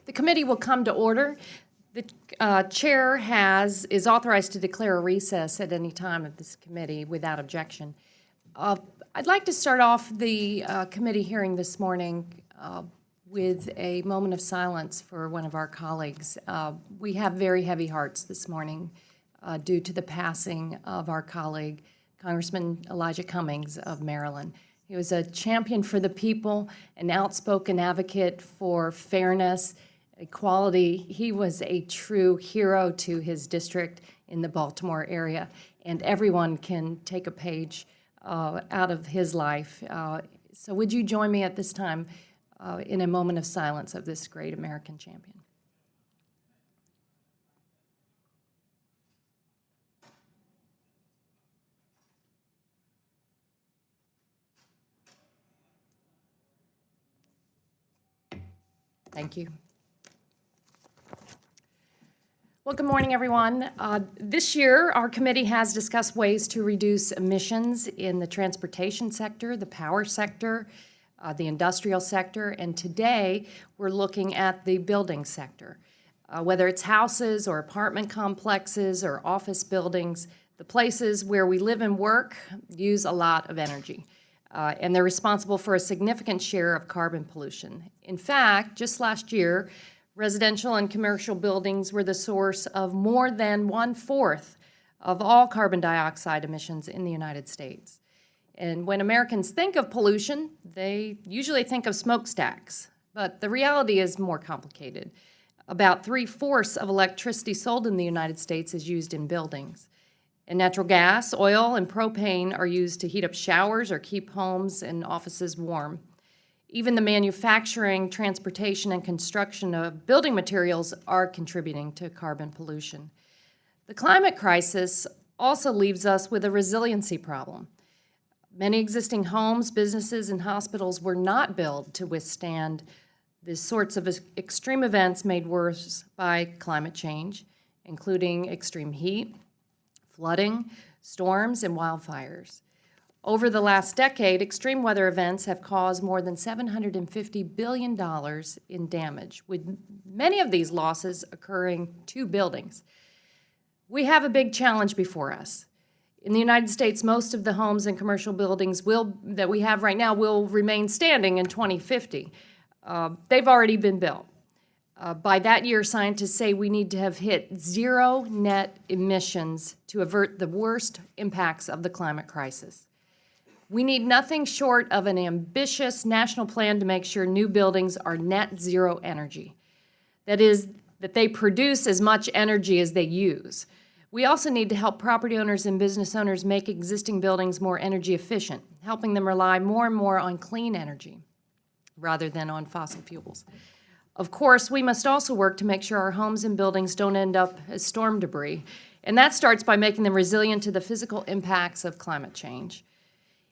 The committee will come to order. The chair is authorized to declare a recess at any time of this committee without objection. I'd like to start off the committee hearing this morning with a moment of silence for one of our colleagues. We have very heavy hearts this morning due to the passing of our colleague, Congressman Elijah Cummings of Maryland. He was a champion for the people, an outspoken advocate for fairness, equality. He was a true hero to his district in the Baltimore area, and everyone can take a page out of his life. So would you join me at this time in a moment of silence of this great American champion? Thank you. Well, good morning, everyone. This year, our committee has discussed ways to reduce emissions in the transportation sector, the power sector, the industrial sector, and today we're looking at the building sector. Whether it's houses or apartment complexes or office buildings, the places where we live and work use a lot of energy. And they're responsible for a significant share of carbon pollution. In fact, just last year, residential and commercial buildings were the source of more than 1/4 of all carbon dioxide emissions in the United States. And when Americans think of pollution, they usually think of smokestacks. But the reality is more complicated. About 3/4 of electricity sold in the United States is used in buildings. And natural gas, oil, and propane are used to heat up showers or keep homes and offices warm. Even the manufacturing, transportation, and construction of building materials are contributing to carbon pollution. The climate crisis also leaves us with a resiliency problem. Many existing homes, businesses, and hospitals were not built to withstand the sorts of extreme events made worse by climate change, including extreme heat, flooding, storms, and wildfires. Over the last decade, extreme weather events have caused more than $750 billion in damage, with many of these losses occurring to buildings. We have a big challenge before us. In the United States, most of the homes and commercial buildings that we have right now will remain standing in 2050. They've already been built. By that year, scientists say we need to have hit zero net emissions to avert the worst impacts of the climate crisis. We need nothing short of an ambitious national plan to make sure new buildings are net zero energy. That is, that they produce as much energy as they use. We also need to help property owners and business owners make existing buildings more energy efficient, helping them rely more and more on clean energy rather than on fossil fuels. Of course, we must also work to make sure our homes and buildings don't end up as storm debris, and that starts by making them resilient to the physical impacts of climate change.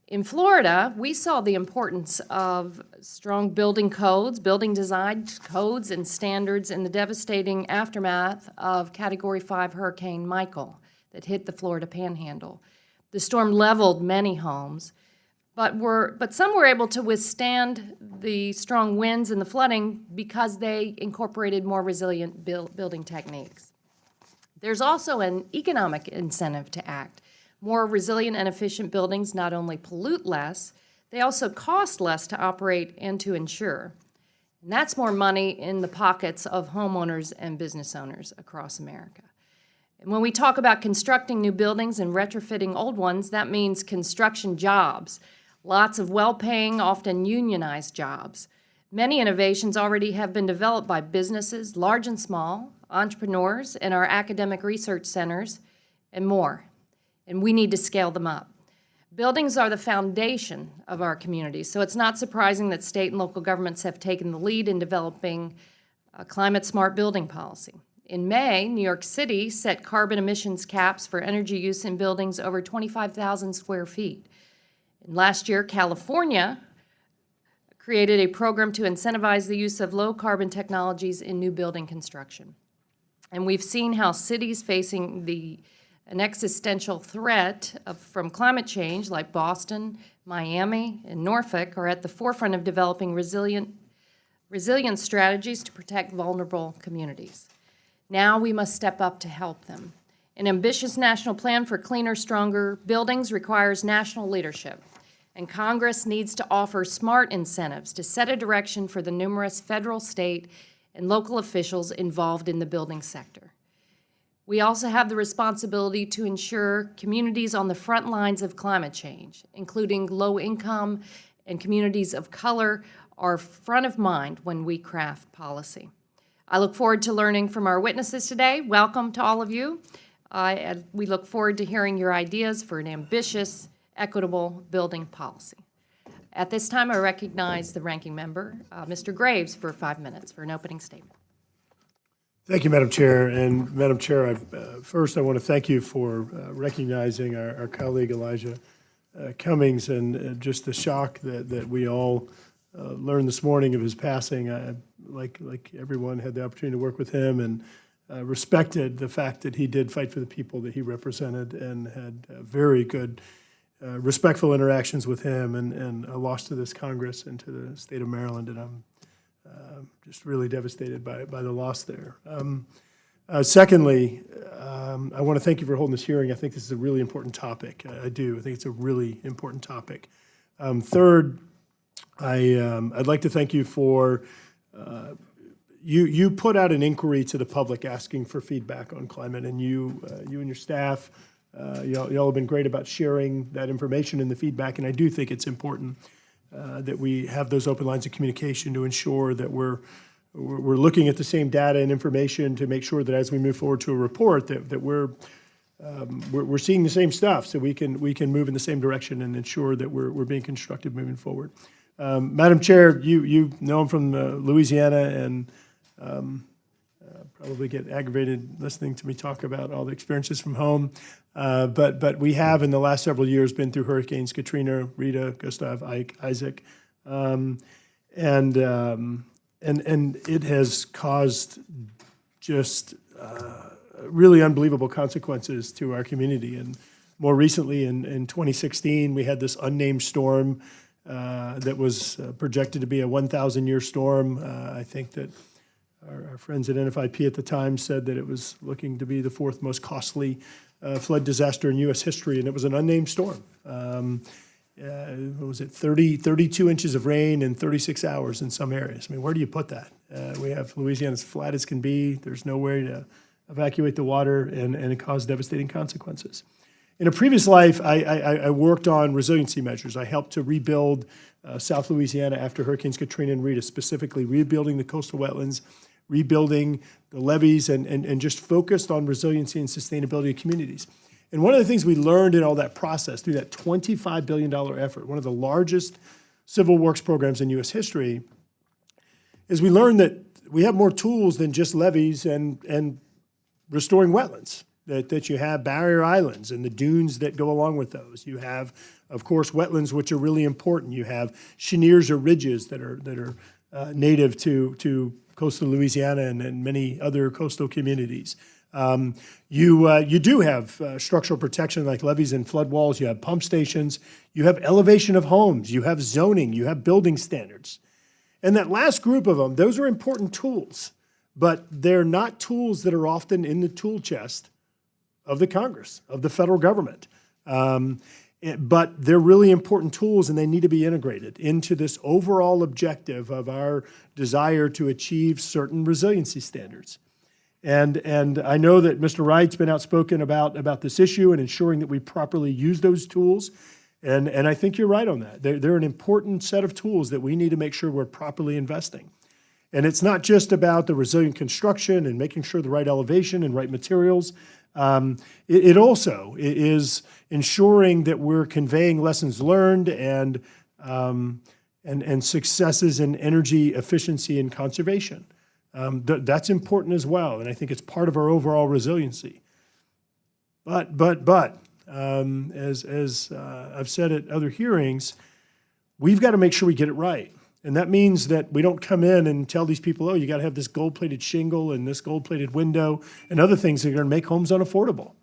In Florida, we saw the importance of strong building codes, building design codes and standards in the devastating aftermath of Category 5 Hurricane Michael that hit the Florida Panhandle. The storm leveled many homes, but some were able to withstand the strong winds and the flooding because they incorporated more resilient building techniques. There's also an economic incentive to act. More resilient and efficient buildings not only pollute less, they also cost less to operate and to insure. And that's more money in the pockets of homeowners and business owners across America. And when we talk about constructing new buildings and retrofitting old ones, that means construction jobs. Lots of well-paying, often unionized jobs. Many innovations already have been developed by businesses, large and small, entrepreneurs, and our academic research centers, and more. And we need to scale them up. Buildings are the foundation of our communities, so it's not surprising that state and local governments have taken the lead in developing a climate-smart building policy. In May, New York City set carbon emissions caps for energy use in buildings over 25,000 square feet. And last year, California created a program to incentivize the use of low-carbon technologies in new building construction. And we've seen how cities facing an existential threat from climate change, like Boston, Miami, and Norfolk, are at the forefront of developing resilience strategies to protect vulnerable communities. Now we must step up to help them. An ambitious national plan for cleaner, stronger buildings requires national leadership, and Congress needs to offer smart incentives to set a direction for the numerous federal, state, and local officials involved in the building sector. We also have the responsibility to ensure communities on the front lines of climate change, including low-income and communities of color, are front of mind when we craft policy. I look forward to learning from our witnesses today. Welcome to all of you. We look forward to hearing your ideas for an ambitious, equitable building policy. At this time, I recognize the ranking member, Mr. Graves, for 5 minutes for an opening statement. Thank you, Madam Chair. And Madam Chair, first I want to thank you for recognizing our colleague Elijah Cummings and just the shock that we all learned this morning of his passing. I, like everyone, had the opportunity to work with him and respected the fact that he did fight for the people that he represented and had very good, respectful interactions with him, and a loss to this Congress and to the state of Maryland, and I'm just really devastated by the loss there. Secondly, I want to thank you for holding this hearing. I think this is a really important topic. I do. I think it's a really important topic. Third, I'd like to thank you for you put out an inquiry to the public asking for feedback on climate, and you and your staff, y'all have been great about sharing that information and the feedback, and I do think it's important that we have those open lines of communication to ensure that we're looking at the same data and information to make sure that as we move forward to a report that we're seeing the same stuff, so we can move in the same direction and ensure that we're being constructive moving forward. Madam Chair, you know I'm from Louisiana, and probably get aggravated listening to me talk about all the experiences from home. But we have in the last several years been through Hurricanes Katrina, Rita, Gustav, Ike, Isaac, and it has caused just really unbelievable consequences to our community. And more recently, in 2016, we had this unnamed storm that was projected to be a 1,000-year storm. I think that our friends at NFIP at the time said that it was looking to be the fourth most costly flood disaster in U.S. history, and it was an unnamed storm. What was it, 32 inches of rain in 36 hours in some areas. I mean, where do you put that? We have Louisiana as flat as can be. There's no way to evacuate the water, and it caused devastating consequences. In a previous life, I worked on resiliency measures. I helped to rebuild South Louisiana after Hurricanes Katrina and Rita, specifically rebuilding the coastal wetlands, rebuilding the levees, and just focused on resiliency and sustainability of communities. And one of the things we learned in all that process, through that $25 billion effort, one of the largest civil works programs in U.S. history, is we learned that we have more tools than just levees and restoring wetlands. That you have barrier islands and the dunes that go along with those. You have, of course, wetlands, which are really important. You have cheniers or ridges that are native to coastal Louisiana and many other coastal communities. You do have structural protection like levees and flood walls. You have pump stations. You have elevation of homes. You have zoning. You have building standards. And that last group of them, those are important tools, but they're not tools that are often in the tool chest of the Congress, of the federal government. But they're really important tools, and they need to be integrated into this overall objective of our desire to achieve certain resiliency standards. And I know that Mr. Wright's been outspoken about this issue and ensuring that we properly use those tools. And I think you're right on that. They're an important set of tools that we need to make sure we're properly investing. And it's not just about the resilient construction and making sure the right elevation and right materials. It also is ensuring that we're conveying lessons learned and successes in energy efficiency and conservation. That's important as well, and I think it's part of our overall resiliency. But as I've said at other hearings, we've got to make sure we get it right. And that means that we don't come in and tell these people, oh, you got to have this gold-plated shingle and this gold-plated window and other things that are going to make homes unaffordable.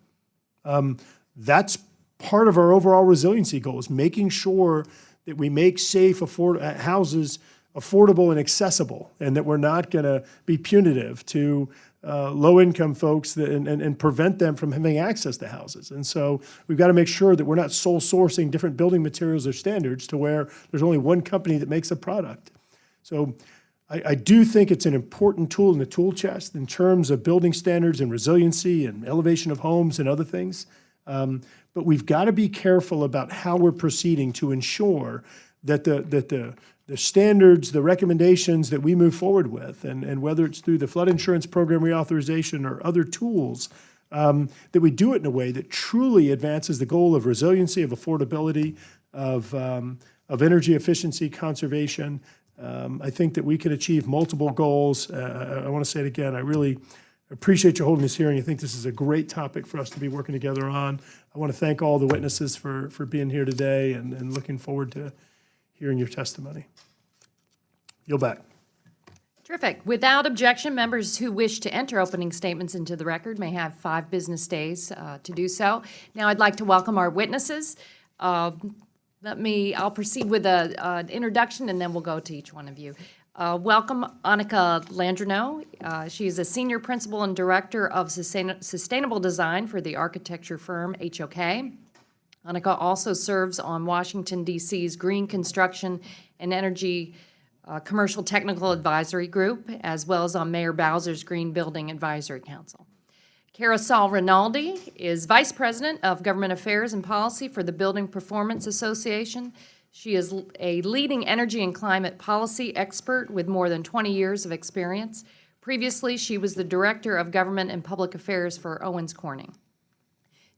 That's part of our overall resiliency goals, making sure that we make safe houses affordable and accessible, and that we're not going to be punitive to low-income folks and prevent them from having access to houses. And so we've got to make sure that we're not sole sourcing different building materials or standards to where there's only one company that makes a product. So I do think it's an important tool in the tool chest in terms of building standards and resiliency and elevation of homes and other things. But we've got to be careful about how we're proceeding to ensure that the standards, the recommendations that we move forward with, and whether it's through the flood insurance program reauthorization or other tools, that we do it in a way that truly advances the goal of resiliency, of affordability, of energy efficiency, conservation. I think that we can achieve multiple goals. I want to say it again, I really appreciate you holding this hearing. I think this is a great topic for us to be working together on. I want to thank all the witnesses for being here today and looking forward to hearing your testimony. Yield back. Terrific. Without objection, members who wish to enter opening statements into the record may have 5 business days to do so. Now I'd like to welcome our witnesses. I'll proceed with an introduction, and then we'll go to each one of you. Welcome Annika Landreneau. She is a senior principal and director of sustainable design for the architecture firm HOK. Annika also serves on Washington, D.C.'s Green Construction and Energy Commercial Technical Advisory Group, as well as on Mayor Bowser's Green Building Advisory Council. Sol Rinaldi is Vice President of Government Affairs and Policy for the Building Performance Association. She is a leading energy and climate policy expert with more than 20 years of experience. Previously, she was the Director of Government and Public Affairs for Owens Corning.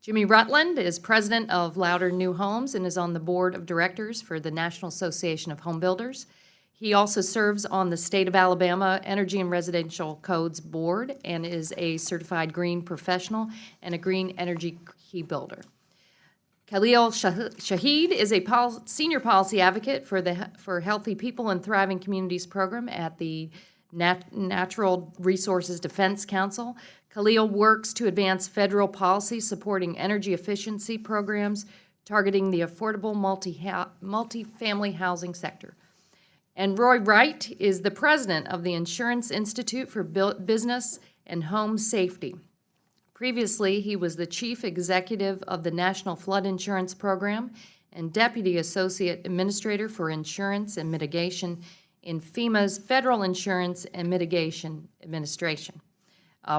Jimmy Rutland is president of Louder New Homes and is on the board of directors for the National Association of Home Builders. He also serves on the State of Alabama Energy and Residential Codes Board and is a certified green professional and a green energy key builder. Khalil Shahid is a senior policy advocate for Healthy People and Thriving Communities program at the Natural Resources Defense Council. Khalil works to advance federal policy supporting energy efficiency programs targeting the affordable multifamily housing sector. And Roy Wright is the president of the Insurance Institute for Business and Home Safety. Previously, he was the chief executive of the National Flood Insurance Program and deputy associate administrator for insurance and mitigation in FEMA's Federal Insurance and Mitigation Administration.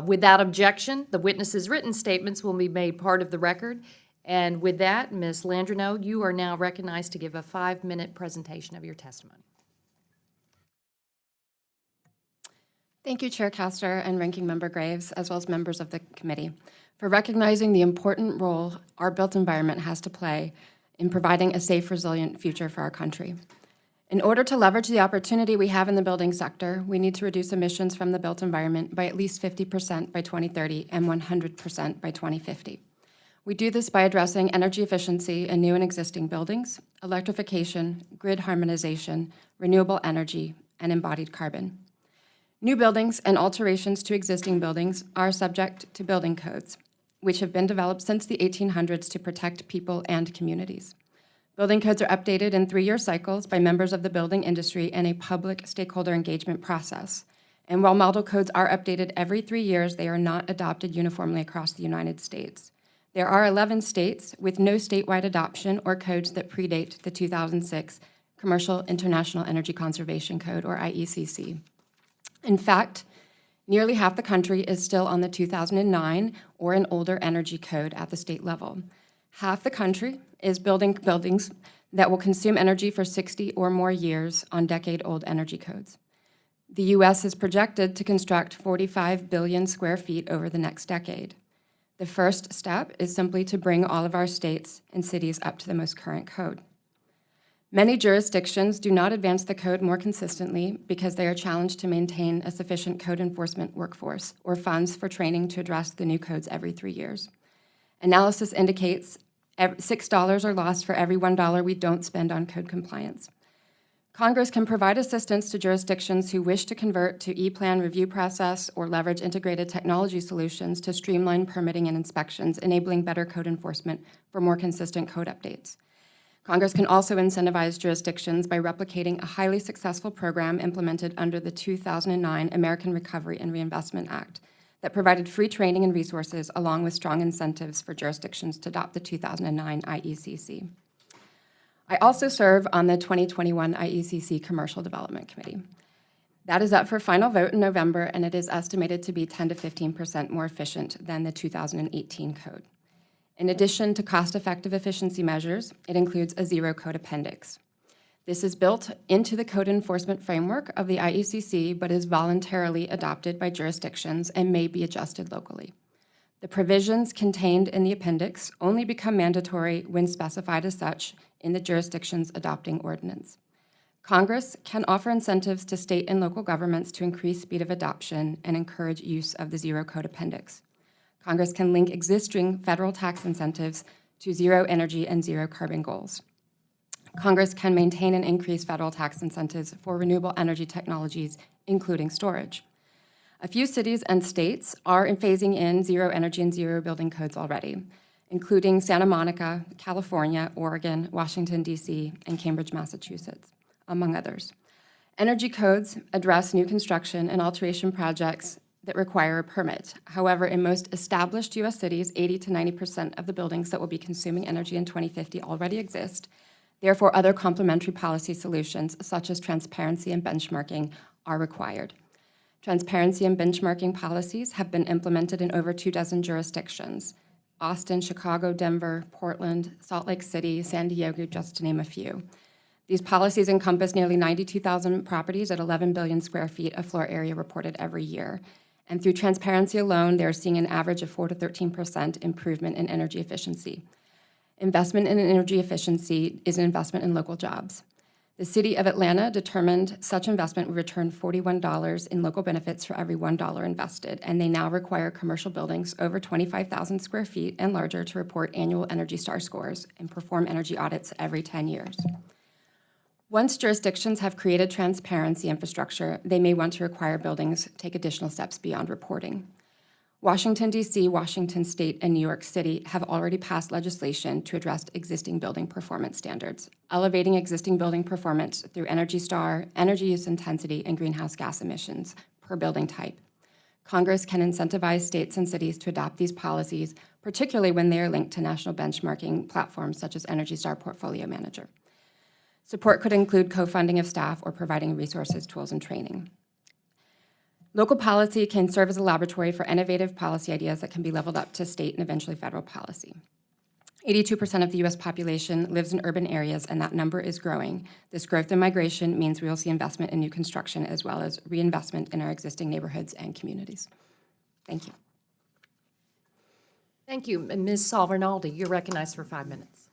Without objection, the witnesses' written statements will be made part of the record. And with that, Ms. Landreneau, you are now recognized to give a 5-minute presentation of your testimony. Thank you, Chair Castor and Ranking Member Graves, as well as members of the committee, for recognizing the important role our built environment has to play in providing a safe, resilient future for our country. In order to leverage the opportunity we have in the building sector, we need to reduce emissions from the built environment by at least 50% by 2030 and 100% by 2050. We do this by addressing energy efficiency in new and existing buildings, electrification, grid harmonization, renewable energy, and embodied carbon. New buildings and alterations to existing buildings are subject to building codes, which have been developed since the 1800s to protect people and communities. Building codes are updated in 3-year cycles by members of the building industry in a public stakeholder engagement process. And while model codes are updated every 3 years, they are not adopted uniformly across the United States. There are 11 states with no statewide adoption or codes that predate the 2006 Commercial International Energy Conservation Code, or IECC. In fact, nearly half the country is still on the 2009 or an older energy code at the state level. Half the country is building buildings that will consume energy for 60 or more years on decade-old energy codes. The U.S. is projected to construct 45 billion square feet over the next decade. The first step is simply to bring all of our states and cities up to the most current code. Many jurisdictions do not advance the code more consistently because they are challenged to maintain a sufficient code enforcement workforce or funds for training to address the new codes every 3 years. Analysis indicates $6 are lost for every $1 we don't spend on code compliance. Congress can provide assistance to jurisdictions who wish to convert to e-plan review process or leverage integrated technology solutions to streamline permitting and inspections, enabling better code enforcement for more consistent code updates. Congress can also incentivize jurisdictions by replicating a highly successful program implemented under the 2009 American Recovery and Reinvestment Act that provided free training and resources along with strong incentives for jurisdictions to adopt the 2009 IECC. I also serve on the 2021 IECC Commercial Development Committee. That is up for final vote in November, and it is estimated to be 10 to 15% more efficient than the 2018 code. In addition to cost-effective efficiency measures, it includes a zero-code appendix. This is built into the code enforcement framework of the IECC, but is voluntarily adopted by jurisdictions and may be adjusted locally. The provisions contained in the appendix only become mandatory when specified as such in the jurisdiction's adopting ordinance. Congress can offer incentives to state and local governments to increase speed of adoption and encourage use of the zero-code appendix. Congress can link existing federal tax incentives to zero energy and zero carbon goals. Congress can maintain and increase federal tax incentives for renewable energy technologies, including storage. A few cities and states are phasing in zero energy and zero building codes already, including Santa Monica, California, Oregon, Washington, D.C., and Cambridge, Massachusetts, among others. Energy codes address new construction and alteration projects that require a permit. However, in most established U.S. cities, 80 to 90% of the buildings that will be consuming energy in 2050 already exist. Therefore, other complementary policy solutions, such as transparency and benchmarking, are required. Transparency and benchmarking policies have been implemented in over 24 jurisdictions: Austin, Chicago, Denver, Portland, Salt Lake City, San Diego, just to name a few. These policies encompass nearly 92,000 properties at 11 billion square feet of floor area reported every year. And through transparency alone, they're seeing an average of 4 to 13% improvement in energy efficiency. Investment in energy efficiency is an investment in local jobs. The city of Atlanta determined such investment would return $41 in local benefits for every $1 invested, and they now require commercial buildings over 25,000 square feet and larger to report annual Energy Star scores and perform energy audits every 10 years. Once jurisdictions have created transparency infrastructure, they may want to require buildings take additional steps beyond reporting. Washington, D.C., Washington State, and New York City have already passed legislation to address existing building performance standards, elevating existing building performance through Energy Star, energy use intensity, and greenhouse gas emissions per building type. Congress can incentivize states and cities to adopt these policies, particularly when they are linked to national benchmarking platforms such as Energy Star Portfolio Manager. Support could include co-funding of staff or providing resources, tools, and training. Local policy can serve as a laboratory for innovative policy ideas that can be leveled up to state and eventually federal policy. 82% of the U.S. population lives in urban areas, and that number is growing. This growth in migration means we will see investment in new construction as well as reinvestment in our existing neighborhoods and communities. Thank you. Thank you. And Ms. Sol Rinaldi, you're recognized for 5 minutes.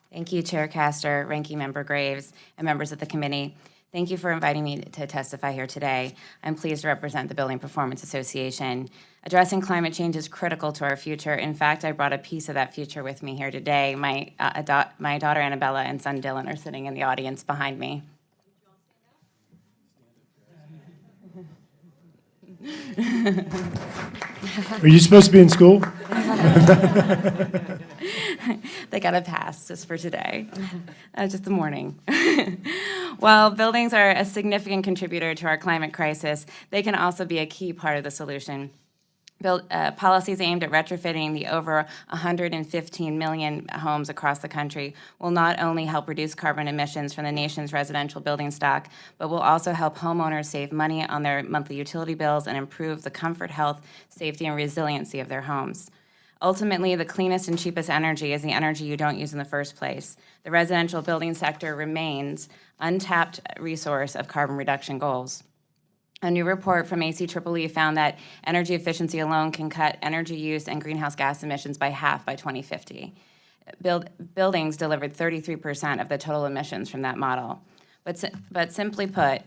Thank you, Chair Castor, Ranking Member Graves, and members of the committee. Thank you for inviting me to testify here today. I'm pleased to represent the Building Performance Association. Addressing climate change is critical to our future. In fact, I brought a piece of that future with me here today. My daughter Annabella and son Dylan are sitting in the audience behind me. Are you supposed to be in school? They got a pass just for today, just the morning. While buildings are a significant contributor to our climate crisis, they can also be a key part of the solution. Policies aimed at retrofitting the over 115 million homes across the country will not only help reduce carbon emissions from the nation's residential building stock, but will also help homeowners save money on their monthly utility bills and improve the comfort, health, safety, and resiliency of their homes. Ultimately, the cleanest and cheapest energy is the energy you don't use in the first place. The residential building sector remains untapped resource of carbon reduction goals. A new report from ACEEE found that energy efficiency alone can cut energy use and greenhouse gas emissions by half by 2050. Buildings delivered 33% of the total emissions from that model. But simply put,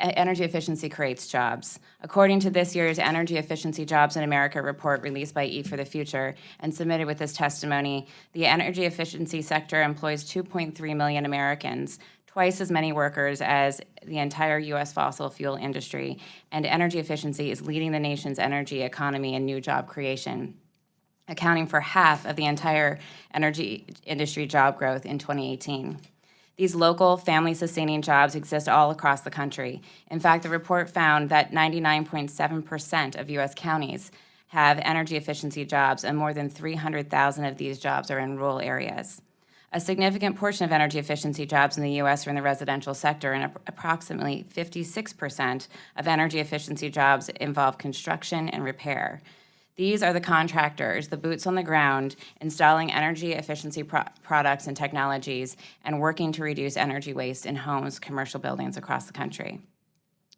energy efficiency creates jobs. According to this year's Energy Efficiency Jobs in America report released by E for the Future and submitted with this testimony, the energy efficiency sector employs 2.3 million Americans, twice as many workers as the entire U.S. fossil fuel industry, and energy efficiency is leading the nation's energy economy and new job creation, accounting for half of the entire energy industry job growth in 2018. These local, family-sustaining jobs exist all across the country. In fact, the report found that 99.7% of U.S. counties have energy efficiency jobs, and more than 300,000 of these jobs are in rural areas. A significant portion of energy efficiency jobs in the U.S. are in the residential sector, and approximately 56% of energy efficiency jobs involve construction and repair. These are the contractors, the boots on the ground, installing energy efficiency products and technologies and working to reduce energy waste in homes, commercial buildings across the country.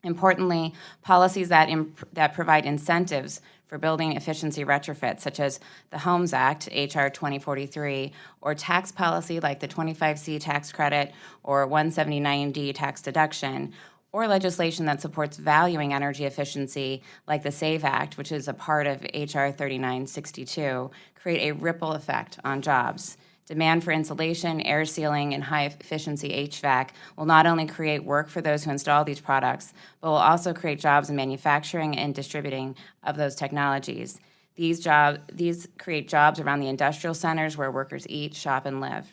Importantly, policies that provide incentives for building efficiency retrofits, such as the Homes Act, H.R. 2043, or tax policy like the 25C tax credit or 179D tax deduction, or legislation that supports valuing energy efficiency like the SAVE Act, which is a part of H.R. 3962, create a ripple effect on jobs. Demand for insulation, air sealing, and high-efficiency HVAC will not only create work for those who install these products, but will also create jobs in manufacturing and distributing of those technologies. These create jobs around the industrial centers where workers eat, shop, and live.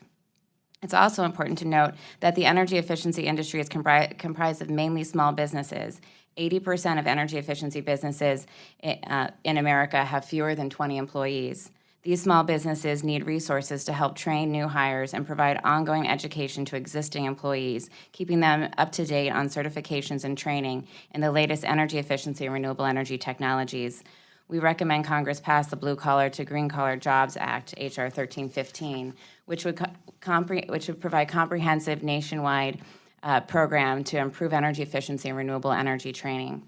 It's also important to note that the energy efficiency industry is comprised of mainly small businesses. 80% of energy efficiency businesses in America have fewer than 20 employees. These small businesses need resources to help train new hires and provide ongoing education to existing employees, keeping them up to date on certifications and training in the latest energy efficiency and renewable energy technologies. We recommend Congress pass the Blue Collar to Green Collar Jobs Act, H.R. 1315, which would provide comprehensive nationwide program to improve energy efficiency and renewable energy training.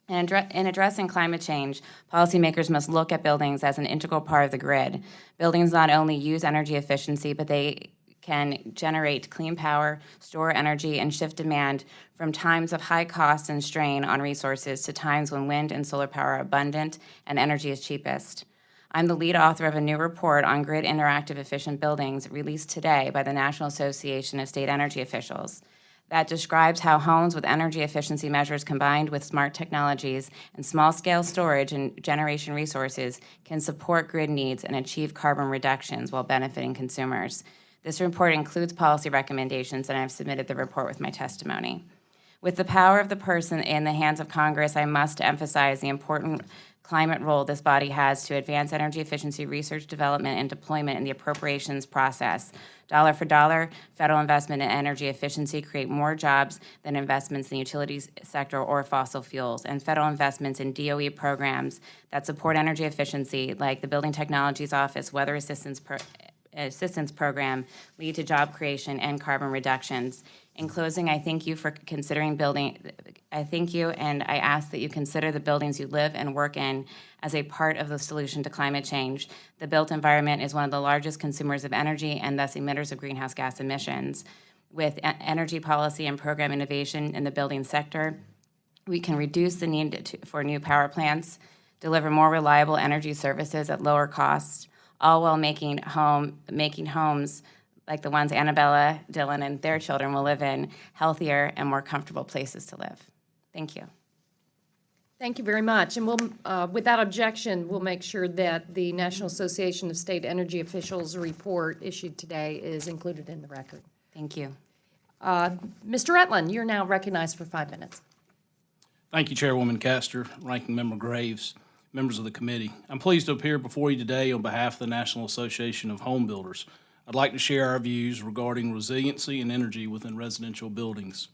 In addressing climate change, policymakers must look at buildings as an integral part of the grid. Buildings not only use energy efficiency, but they can generate clean power, store energy, and shift demand from times of high cost and strain on resources to times when wind and solar power are abundant and energy is cheapest. I'm the lead author of a new report on grid interactive efficient buildings released today by the National Association of State Energy Officials that describes how homes with energy efficiency measures combined with smart technologies and small-scale storage and generation resources can support grid needs and achieve carbon reductions while benefiting consumers. This report includes policy recommendations, and I've submitted the report with my testimony. With the power of the person in the hands of Congress, I must emphasize the important climate role this body has to advance energy efficiency research, development, and deployment in the appropriations process. Dollar for dollar, federal investment in energy efficiency create more jobs than investments in the utilities sector or fossil fuels, and federal investments in DOE programs that support energy efficiency, like the Building Technologies Office Weather Assistance Program, lead to job creation and carbon reductions. In closing, I thank you for considering I thank you, and I ask that you consider the buildings you live and work in as a part of the solution to climate change. The built environment is one of the largest consumers of energy and thus emitters of greenhouse gas emissions. With energy policy and program innovation in the building sector, we can reduce the need for new power plants, deliver more reliable energy services at lower costs, all while making homes like the ones Annabella, Dylan, and their children will live in healthier and more comfortable places to live. Thank you. Thank you very much. And we'll, without objection, we'll make sure that the National Association of State Energy Officials report issued today is included in the record. Thank you. Mr. Rutland, you're now recognized for 5 minutes. Thank you, Chairwoman Castor, Ranking Member Graves, members of the committee. I'm pleased to appear before you today on behalf of the National Association of Home Builders. I'd like to share our views regarding resiliency and energy within residential buildings.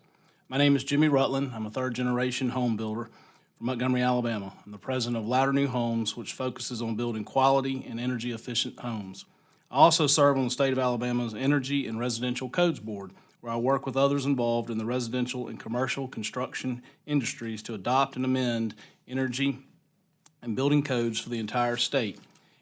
My name is Jimmy Rutland. I'm a third-generation home builder from Montgomery, Alabama. I'm the president of Louder New Homes, which focuses on building quality and energy-efficient homes. I also serve on the state of Alabama's Energy and Residential Codes Board, where I work with others involved in the residential and commercial construction industries to adopt and amend energy and building codes for the entire state.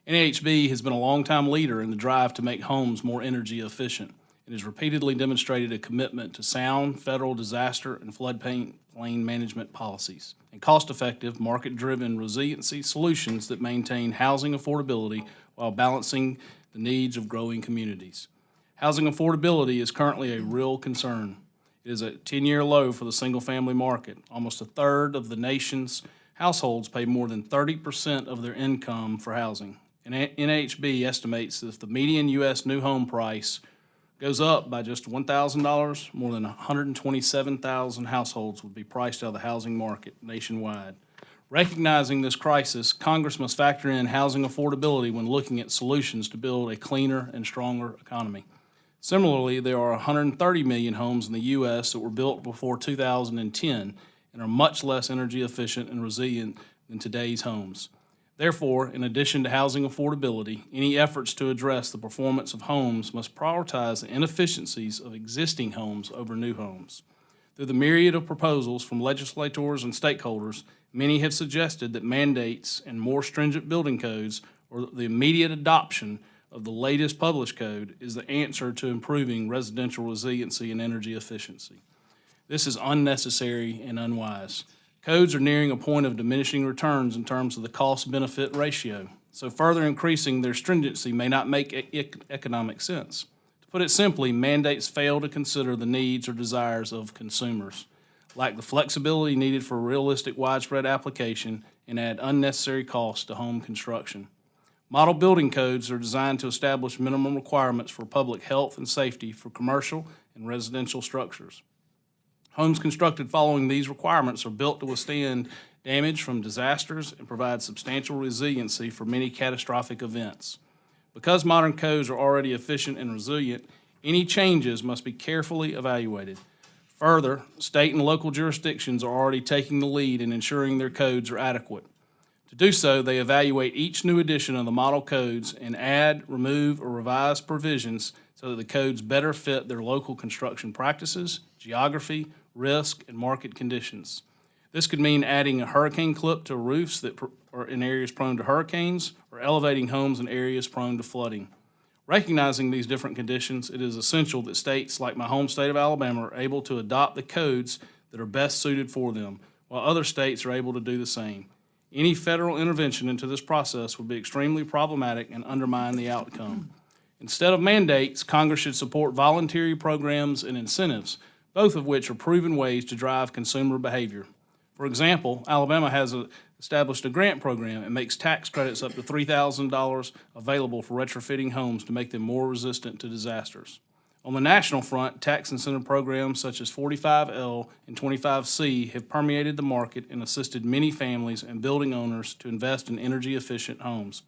NAHB has been a longtime leader in the drive to make homes more energy efficient. It has repeatedly demonstrated a commitment to sound federal disaster and floodplain management policies and cost-effective, market-driven resiliency solutions that maintain housing affordability while balancing the needs of growing communities. Housing affordability is currently a real concern. It is a 10-year low for the single-family market. Almost a third of the nation's households pay more than 30% of their income for housing. And NAHB estimates that if the median U.S. new home price goes up by just $1,000, more than 127,000 households would be priced out of the housing market nationwide. Recognizing this crisis, Congress must factor in housing affordability when looking at solutions to build a cleaner and stronger economy. Similarly, there are 130 million homes in the U.S. that were built before 2010 and are much less energy efficient and resilient than today's homes. Therefore, in addition to housing affordability, any efforts to address the performance of homes must prioritize the inefficiencies of existing homes over new homes. Through the myriad of proposals from legislators and stakeholders, many have suggested that mandates and more stringent building codes or the immediate adoption of the latest published code is the answer to improving residential resiliency and energy efficiency. This is unnecessary and unwise. Codes are nearing a point of diminishing returns in terms of the cost-benefit ratio, so further increasing their stringency may not make economic sense. To put it simply, mandates fail to consider the needs or desires of consumers, lack the flexibility needed for realistic widespread application, and add unnecessary costs to home construction. Model building codes are designed to establish minimum requirements for public health and safety for commercial and residential structures. Homes constructed following these requirements are built to withstand damage from disasters and provide substantial resiliency for many catastrophic events. Because modern codes are already efficient and resilient, any changes must be carefully evaluated. Further, state and local jurisdictions are already taking the lead in ensuring their codes are adequate. To do so, they evaluate each new edition of the model codes and add, remove, or revise provisions so that the codes better fit their local construction practices, geography, risk, and market conditions. This could mean adding a hurricane clip to roofs that are in areas prone to hurricanes or elevating homes in areas prone to flooding. Recognizing these different conditions, it is essential that states like my home state of Alabama are able to adopt the codes that are best suited for them, while other states are able to do the same. Any federal intervention into this process would be extremely problematic and undermine the outcome. Instead of mandates, Congress should support voluntary programs and incentives, both of which are proven ways to drive consumer behavior. For example, Alabama has established a grant program and makes tax credits up to $3,000 available for retrofitting homes to make them more resistant to disasters. On the national front, tax incentive programs such as 45L and 25C have permeated the market and assisted many families and building owners to invest in energy-efficient homes.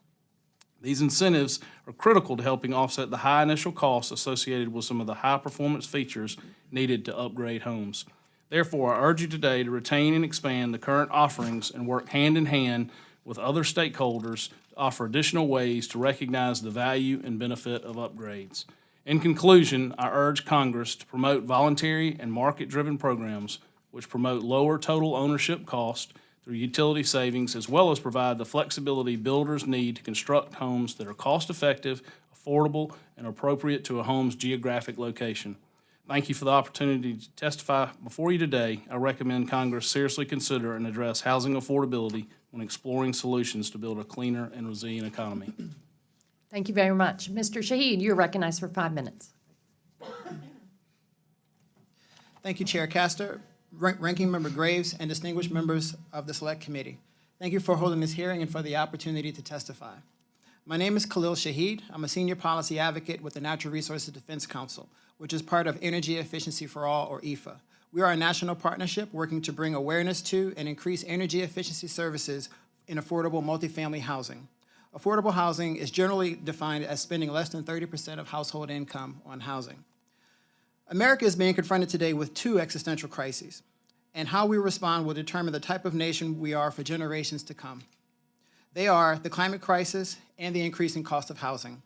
These incentives are critical to helping offset the high initial costs associated with some of the high-performance features needed to upgrade homes. Therefore, I urge you today to retain and expand the current offerings and work hand-in-hand with other stakeholders to offer additional ways to recognize the value and benefit of upgrades. In conclusion, I urge Congress to promote voluntary and market-driven programs which promote lower total ownership cost through utility savings, as well as provide the flexibility builders need to construct homes that are cost-effective, affordable, and appropriate to a home's geographic location. Thank you for the opportunity to testify before you today. I recommend Congress seriously consider and address housing affordability when exploring solutions to build a cleaner and resilient economy. Thank you very much. Mr. Shaheed, you're recognized for 5 minutes. Thank you, Chair Castor, Ranking Member Graves, and distinguished members of the Select Committee. Thank you for holding this hearing and for the opportunity to testify. My name is Khalil Shahid. I'm a senior policy advocate with the Natural Resources Defense Council, which is part of Energy Efficiency for All, or EFA. We are a national partnership working to bring awareness to and increase energy efficiency services in affordable multifamily housing. Affordable housing is generally defined as spending less than 30% of household income on housing. America is being confronted today with two existential crises, and how we respond will determine the type of nation we are for generations to come. They are the climate crisis and the increasing cost of housing.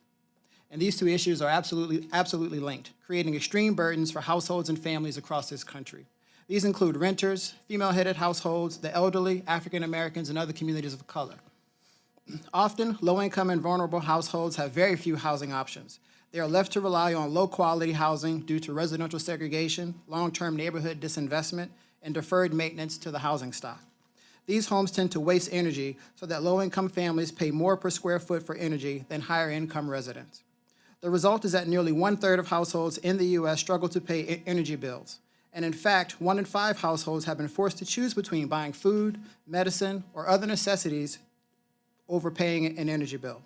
And these two issues are absolutely linked, creating extreme burdens for households and families across this country. These include renters, female-headed households, the elderly, African Americans, and other communities of color. Often, low-income and vulnerable households have very few housing options. They are left to rely on low-quality housing due to residential segregation, long-term neighborhood disinvestment, and deferred maintenance to the housing stock. These homes tend to waste energy so that low-income families pay more per square foot for energy than higher-income residents. The result is that nearly 1/3 of households in the U.S. struggle to pay energy bills. And in fact, 1 in 5 households have been forced to choose between buying food, medicine, or other necessities over paying an energy bill.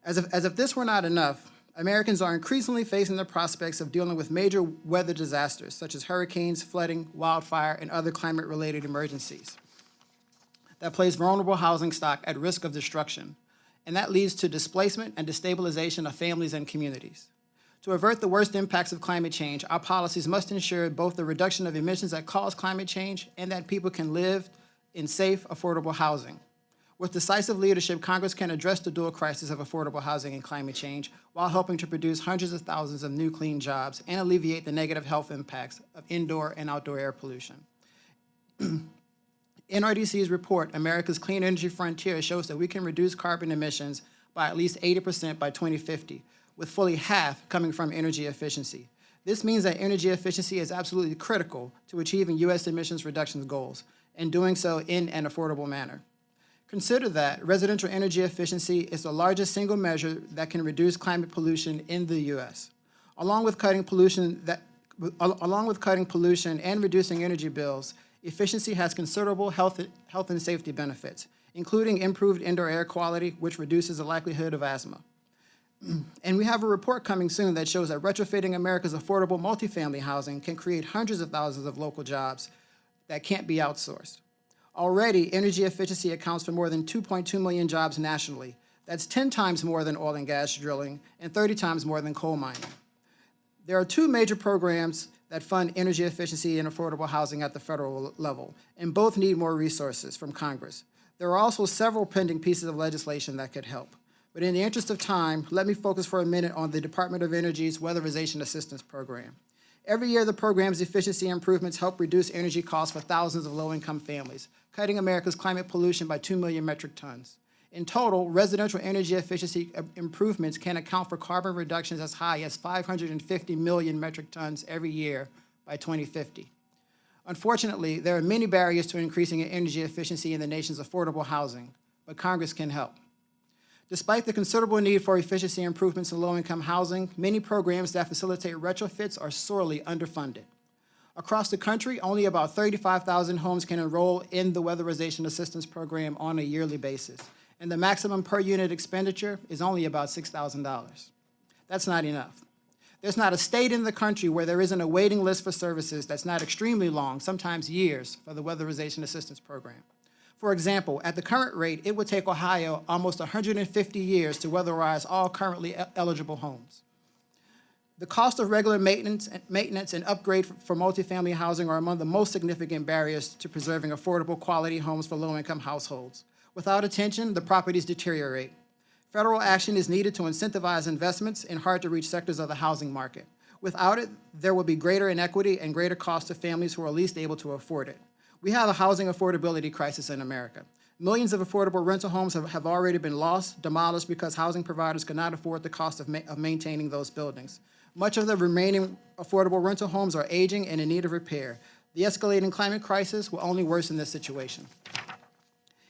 As if this were not enough, Americans are increasingly facing the prospects of dealing with major weather disasters, such as hurricanes, flooding, wildfire, and other climate-related emergencies that place vulnerable housing stock at risk of destruction, and that leads to displacement and destabilization of families and communities. To avert the worst impacts of climate change, our policies must ensure both the reduction of emissions that cause climate change and that people can live in safe, affordable housing. With decisive leadership, Congress can address the dual crisis of affordable housing and climate change while helping to produce hundreds of thousands of new clean jobs and alleviate the negative health impacts of indoor and outdoor air pollution. NRDC's report, America's Clean Energy Frontier, shows that we can reduce carbon emissions by at least 80% by 2050, with fully half coming from energy efficiency. This means that energy efficiency is absolutely critical to achieving U.S. emissions reduction goals, and doing so in an affordable manner. Consider that residential energy efficiency is the largest single measure that can reduce climate pollution in the U.S. Along with cutting pollution and reducing energy bills, efficiency has considerable health and safety benefits, including improved indoor air quality, which reduces the likelihood of asthma. And we have a report coming soon that shows that retrofitting America's affordable multifamily housing can create hundreds of thousands of local jobs that can't be outsourced. Already, energy efficiency accounts for more than 2.2 million jobs nationally. That's 10 times more than oil and gas drilling and 30 times more than coal mining. There are 2 major programs that fund energy efficiency and affordable housing at the federal level, and both need more resources from Congress. There are also several pending pieces of legislation that could help. But in the interest of time, let me focus for a minute on the Department of Energy's Weatherization Assistance Program. Every year, the program's efficiency improvements help reduce energy costs for thousands of low-income families, cutting America's climate pollution by 2 million metric tons. In total, residential energy efficiency improvements can account for carbon reductions as high as 550 million metric tons every year by 2050. Unfortunately, there are many barriers to increasing energy efficiency in the nation's affordable housing, but Congress can help. Despite the considerable need for efficiency improvements in low-income housing, many programs that facilitate retrofits are sorely underfunded. Across the country, only about 35,000 homes can enroll in the Weatherization Assistance Program on a yearly basis, and the maximum per unit expenditure is only about $6,000. That's not enough. There's not a state in the country where there isn't a waiting list for services that's not extremely long, sometimes years, for the Weatherization Assistance Program. For example, at the current rate, it would take Ohio almost 150 years to weatherize all currently eligible homes. The cost of regular maintenance and upgrade for multifamily housing are among the most significant barriers to preserving affordable quality homes for low-income households. Without attention, the properties deteriorate. Federal action is needed to incentivize investments in hard-to-reach sectors of the housing market. Without it, there will be greater inequity and greater cost to families who are least able to afford it. We have a housing affordability crisis in America. Millions of affordable rental homes have already been lost, demolished because housing providers cannot afford the cost of maintaining those buildings. Much of the remaining affordable rental homes are aging and in need of repair. The escalating climate crisis will only worsen this situation.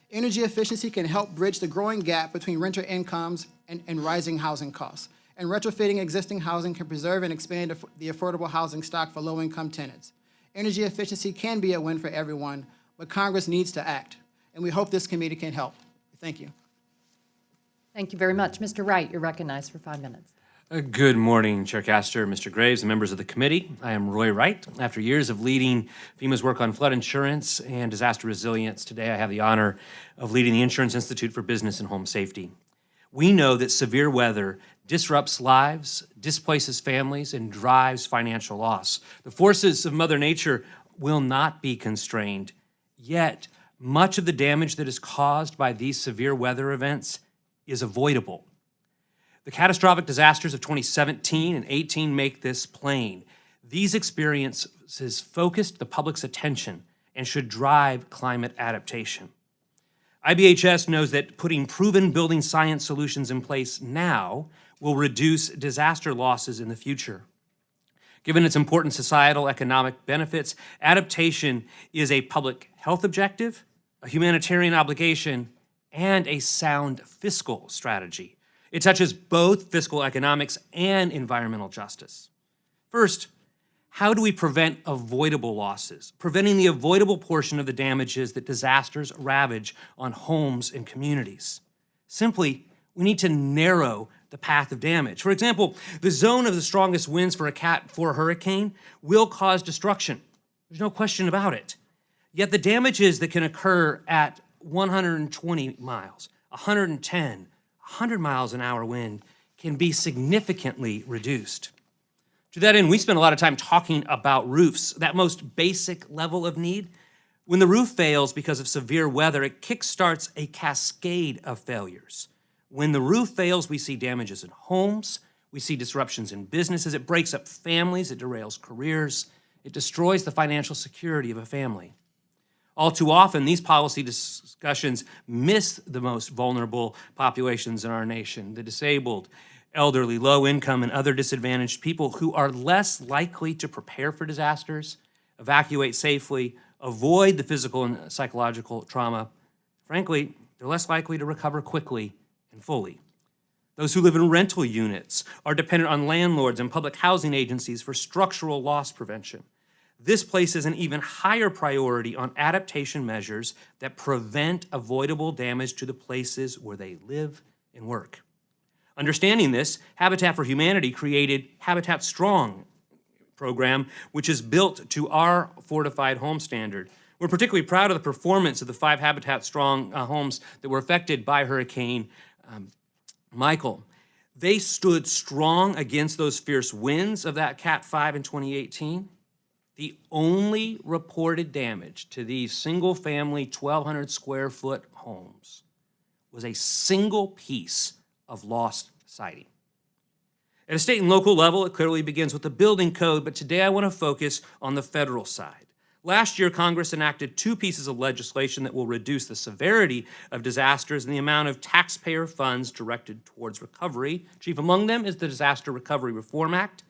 Energy efficiency can help bridge the growing gap between renter incomes and rising housing costs. And retrofitting existing housing can preserve and expand the affordable housing stock for low-income tenants. Energy efficiency can be a win for everyone, but Congress needs to act, and we hope this committee can help. Thank you. Thank you very much. Mr. Wright, you're recognized for 5 minutes. Good morning, Chair Castor, Mr. Graves, and members of the committee. I am Roy Wright. After years of leading FEMA's work on flood insurance and disaster resilience, today I have the honor of leading the Insurance Institute for Business and Home Safety. We know that severe weather disrupts lives, displaces families, and drives financial loss. The forces of Mother Nature will not be constrained, yet much of the damage that is caused by these severe weather events is avoidable. The catastrophic disasters of 2017 and 18 make this plain. These experiences focused the public's attention and should drive climate adaptation. IBHS knows that putting proven building science solutions in place now will reduce disaster losses in the future. Given its important societal economic benefits, adaptation is a public health objective, a humanitarian obligation, and a sound fiscal strategy. It touches both fiscal economics and environmental justice. First, how do we prevent avoidable losses? Preventing the avoidable portion of the damages that disasters ravage on homes and communities. Simply, we need to narrow the path of damage. For example, the zone of the strongest winds for a Cat 4 hurricane will cause destruction. There's no question about it. Yet the damages that can occur at 120 miles, 110, 100 miles an hour wind can be significantly reduced. To that end, we spend a lot of time talking about roofs, that most basic level of need. When the roof fails because of severe weather, it kickstarts a cascade of failures. When the roof fails, we see damages in homes, we see disruptions in businesses, it breaks up families, it derails careers, it destroys the financial security of a family. All too often, these policy discussions miss the most vulnerable populations in our nation, the disabled, elderly, low income, and other disadvantaged people who are less likely to prepare for disasters, evacuate safely, avoid the physical and psychological trauma. Frankly, they're less likely to recover quickly and fully. Those who live in rental units are dependent on landlords and public housing agencies for structural loss prevention. This places an even higher priority on adaptation measures that prevent avoidable damage to the places where they live and work. Understanding this, Habitat for Humanity created Habitat Strong program, which is built to our fortified home standard. We're particularly proud of the performance of the 5 Habitat Strong homes that were affected by Hurricane Michael. They stood strong against those fierce winds of that Cat 5 in 2018. The only reported damage to these single-family 1,200 square foot homes was a single piece of lost siding. At a state and local level, it clearly begins with the building code, but today I want to focus on the federal side. Last year, Congress enacted 2 pieces of legislation that will reduce the severity of disasters and the amount of taxpayer funds directed towards recovery. Chief among them is the Disaster Recovery Reform Act.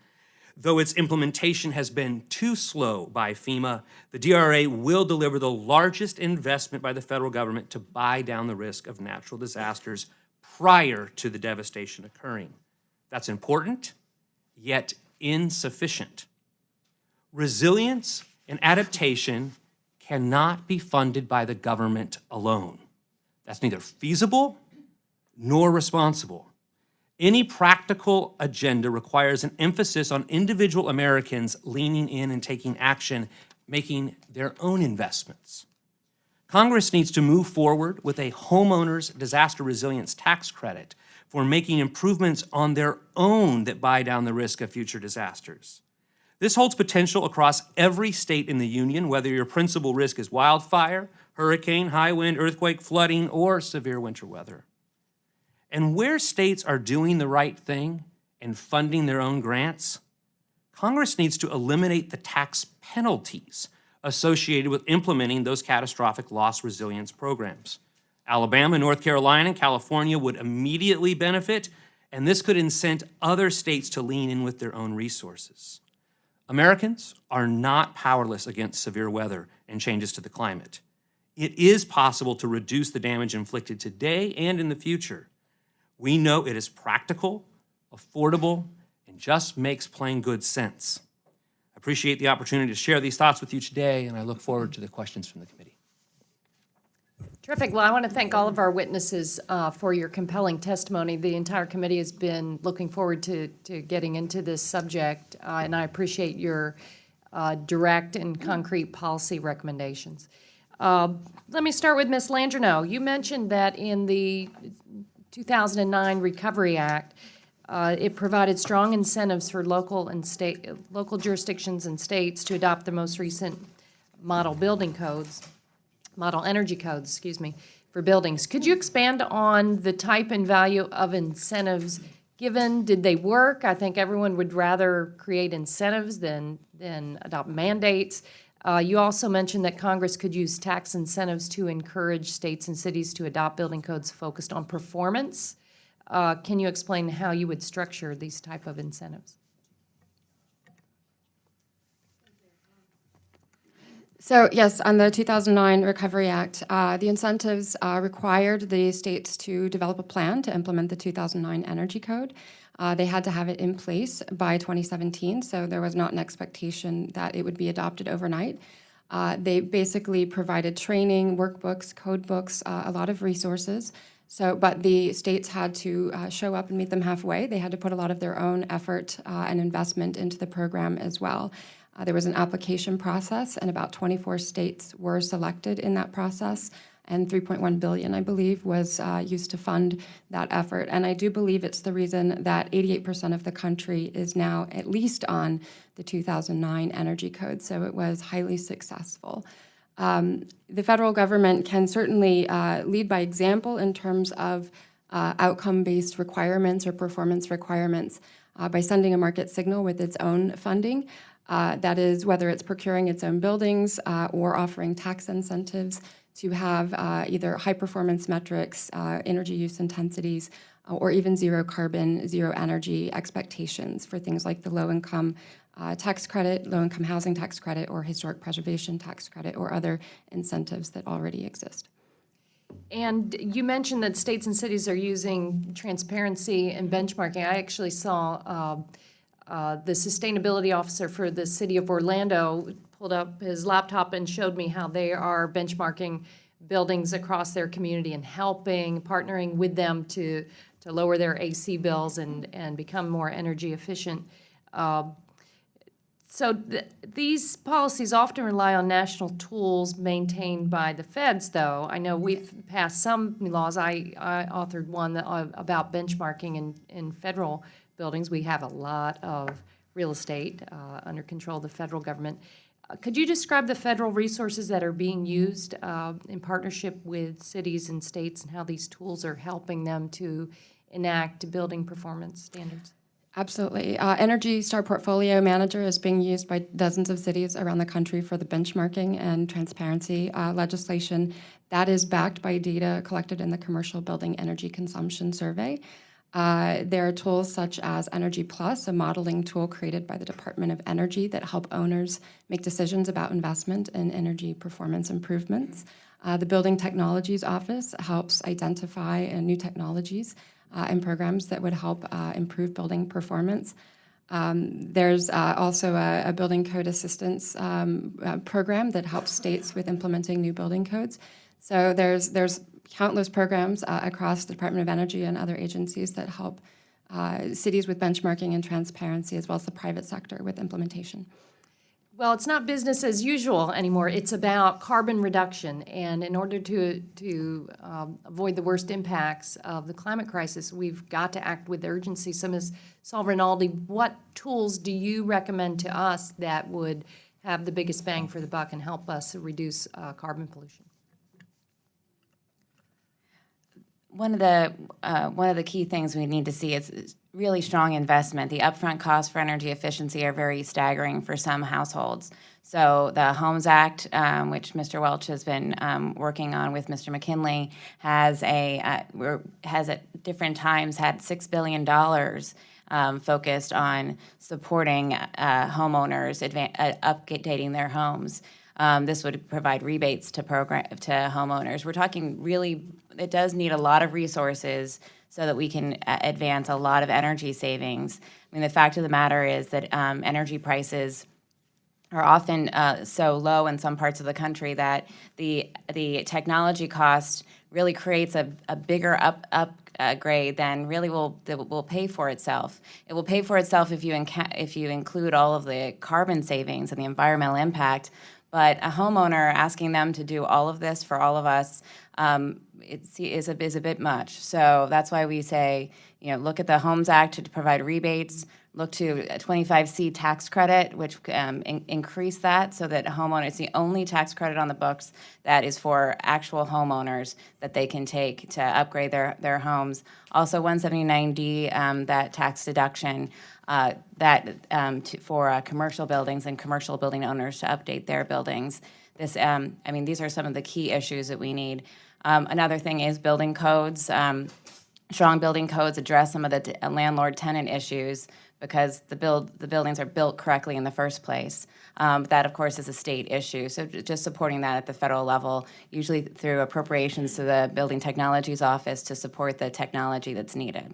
Though its implementation has been too slow by FEMA, the DRA will deliver the largest investment by the federal government to buy down the risk of natural disasters prior to the devastation occurring. That's important, yet insufficient. Resilience and adaptation cannot be funded by the government alone. That's neither feasible nor responsible. Any practical agenda requires an emphasis on individual Americans leaning in and taking action, making their own investments. Congress needs to move forward with a homeowner's disaster resilience tax credit for making improvements on their own that buy down the risk of future disasters. This holds potential across every state in the union, whether your principal risk is wildfire, hurricane, high wind, earthquake, flooding, or severe winter weather. And where states are doing the right thing and funding their own grants, Congress needs to eliminate the tax penalties associated with implementing those catastrophic loss resilience programs. Alabama, North Carolina, and California would immediately benefit, and this could incent other states to lean in with their own resources. Americans are not powerless against severe weather and changes to the climate. It is possible to reduce the damage inflicted today and in the future. We know it is practical, affordable, and just makes plain good sense. I appreciate the opportunity to share these thoughts with you today, and I look forward to the questions from the committee. Terrific. Well, I want to thank all of our witnesses for your compelling testimony. The entire committee has been looking forward to getting into this subject, and I appreciate your direct and concrete policy recommendations. Let me start with Ms. Landreneau. You mentioned that in the 2009 Recovery Act, it provided strong incentives for local jurisdictions and states to adopt the most recent model energy codes, for buildings. Could you expand on the type and value of incentives given? Did they work? I think everyone would rather create incentives than adopt mandates. You also mentioned that Congress could use tax incentives to encourage states and cities to adopt building codes focused on performance. Can you explain how you would structure these type of incentives? So yes, on the 2009 Recovery Act, the incentives required the states to develop a plan to implement the 2009 Energy Code. They had to have it in place by 2017, so there was not an expectation that it would be adopted overnight. They basically provided training, workbooks, code books, a lot of resources. But the states had to show up and meet them halfway. They had to put a lot of their own effort and investment into the program as well. There was an application process, and about 24 states were selected in that process, and $3.1 billion, I believe, was used to fund that effort. And I do believe it's the reason that 88% of the country is now at least on the 2009 Energy Code, so it was highly successful. The federal government can certainly lead by example in terms of outcome-based requirements or performance requirements by sending a market signal with its own funding. That is, whether it's procuring its own buildings or offering tax incentives to have either high-performance metrics, energy use intensities, or even zero carbon, zero energy expectations for things like the low-income tax credit, low-income housing tax credit, or historic preservation tax credit, or other incentives that already exist. And you mentioned that states and cities are using transparency and benchmarking. I actually saw the sustainability officer for the city of Orlando pulled up his laptop and showed me how they are benchmarking buildings across their community and partnering with them to lower their AC bills and become more energy efficient. These policies often rely on national tools maintained by the feds, though. I know we've passed some laws. I authored one about benchmarking in federal buildings. We have a lot of real estate under control of the federal government. Could you describe the federal resources that are being used in partnership with cities and states and how these tools are helping them to enact building performance standards? Absolutely. Energy Star Portfolio Manager is being used by dozens of cities around the country for the benchmarking and transparency legislation. That is backed by data collected in the Commercial Building Energy Consumption Survey. There are tools such as Energy Plus, a modeling tool created by the Department of Energy that help owners make decisions about investment in energy performance improvements. The Building Technologies Office helps identify new technologies and programs that would help improve building performance. There's also a building code assistance program that helps states with implementing new building codes. So there's countless programs across the Department of Energy and other agencies that help cities with benchmarking and transparency, as well as the private sector with implementation. Well, it's not business as usual anymore. It's about carbon reduction. And in order to avoid the worst impacts of the climate crisis, we've got to act with urgency. So, Ms. Sol Rinaldi, what tools do you recommend to us that would have the biggest bang for the buck and help us reduce carbon pollution? One of the key things we need to see is really strong investment. The upfront costs for energy efficiency are very staggering for some households. So the Homes Act, which Mr. Welch has been working on with Mr. McKinley, has at different times had $6 billion focused on supporting homeowners updating their homes. This would provide rebates to homeowners. We're talking really, it does need a lot of resources so that we can advance a lot of energy savings. I mean, the fact of the matter is that energy prices are often so low in some parts of the country that the technology cost really creates a bigger upgrade than really will pay for itself. It will pay for itself if you include all of the carbon savings and the environmental impact. But a homeowner asking them to do all of this for all of us is a bit much. So that's why we say, look at the Homes Act to provide rebates. Look to a 25C tax credit, which increase that so that a homeowner, it's the only tax credit on the books that is for actual homeowners that they can take to upgrade their homes. Also 179D, that tax deduction for commercial buildings and commercial building owners to update their buildings. These are some of the key issues that we need. Another thing is building codes. Strong building codes address some of the landlord-tenant issues because the buildings are built correctly in the first place. That, of course, is a state issue. So just supporting that at the federal level, usually through appropriations to the Building Technologies Office to support the technology that's needed.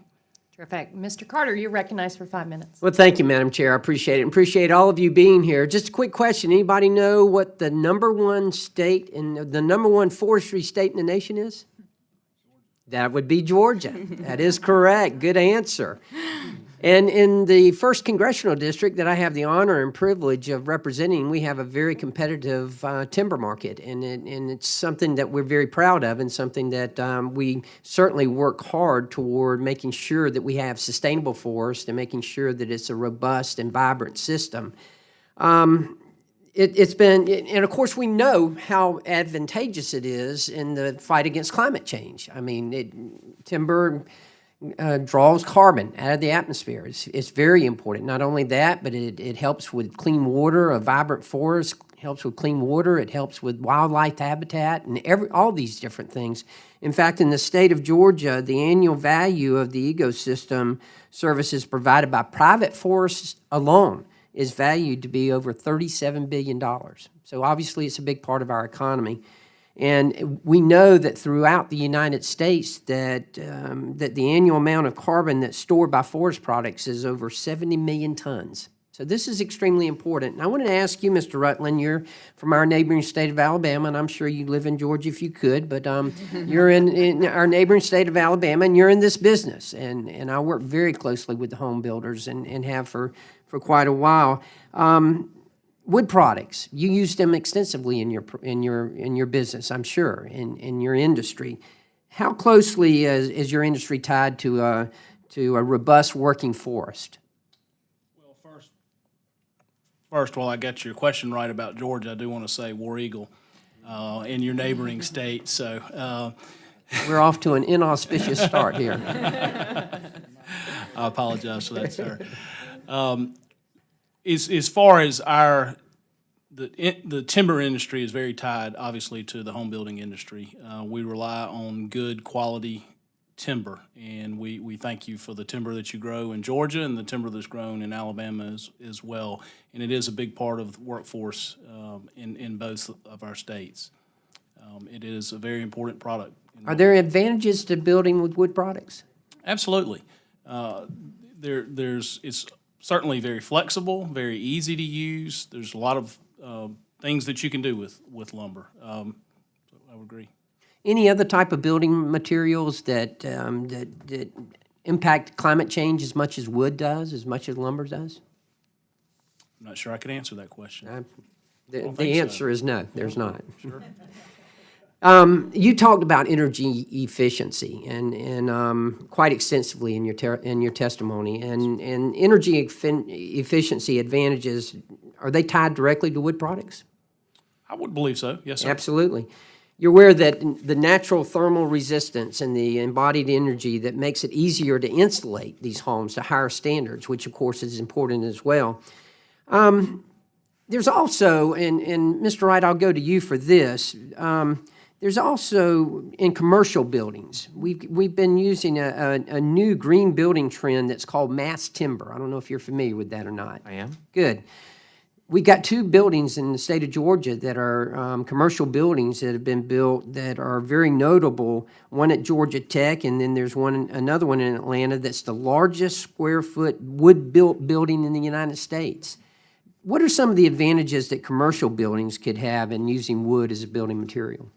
Terrific. Mr. Carter, you're recognized for 5 minutes. Well, thank you, Madam Chair. I appreciate it. Appreciate all of you being here. Just a quick question. Anybody know what the #1 state and the #1 forestry state in the nation is? That would be Georgia. That is correct. Good answer. And in the 1st Congressional District that I have the honor and privilege of representing, we have a very competitive timber market, and it's something that we're very proud of and something that we certainly work hard toward making sure that we have sustainable forest and making sure that it's a robust and vibrant system. It's been, and of course we know how advantageous it is in the fight against climate change. I mean, timber draws carbon out of the atmosphere. It's very important. Not only that, but it helps with clean water. A vibrant forest helps with clean water. It helps with wildlife habitat and all these different things. In fact, in the state of Georgia, the annual value of the ecosystem services provided by private forests alone is valued to be over $37 billion. So obviously it's a big part of our economy. And we know that throughout the United States that the annual amount of carbon that's stored by forest products is over 70 million tons. So this is extremely important. And I wanted to ask you, Mr. Rutland, you're from our neighboring state of Alabama, and I'm sure you live in Georgia if you could, but you're in our neighboring state of Alabama, and you're in this business. And I work very closely with the home builders and have for quite a while. Wood products, you use them extensively in your business, I'm sure, in your industry. How closely is your industry tied to a robust working forest? Well, first, while I got your question right about Georgia, I do want to say War Eagle in your neighboring state. So we're off to an inauspicious start here. I apologize for that, sir. As far as the timber industry is very tied, obviously, to the home building industry. We rely on good quality timber, and we thank you for the timber that you grow in Georgia and the timber that's grown in Alabama as well. And it is a big part of the workforce in both of our states. It is a very important product. Are there advantages to building with wood products? Absolutely. It's certainly very flexible, very easy to use. There's a lot of things that you can do with lumber. So I would agree. Any other type of building materials that impact climate change as much as wood does, as much as lumber does? I'm not sure I could answer that question. The answer is no, there's not. Sure. You talked about energy efficiency and quite extensively in your testimony. And energy efficiency advantages, are they tied directly to wood products? I would believe so, yes, sir. Absolutely. You're aware that the natural thermal resistance and the embodied energy that makes it easier to insulate these homes to higher standards, which of course is important as well. There's also, and Mr. Wright, I'll go to you for this. There's also in commercial buildings, we've been using a new green building trend that's called mass timber. I don't know if you're familiar with that or not. I am. Good. We got 2 buildings in the state of Georgia that are commercial buildings that have been built that are very notable. One at Georgia Tech, and then there's another one in Atlanta that's the largest square foot wood-built building in the United States. What are some of the advantages that commercial buildings could have in using wood as a building material?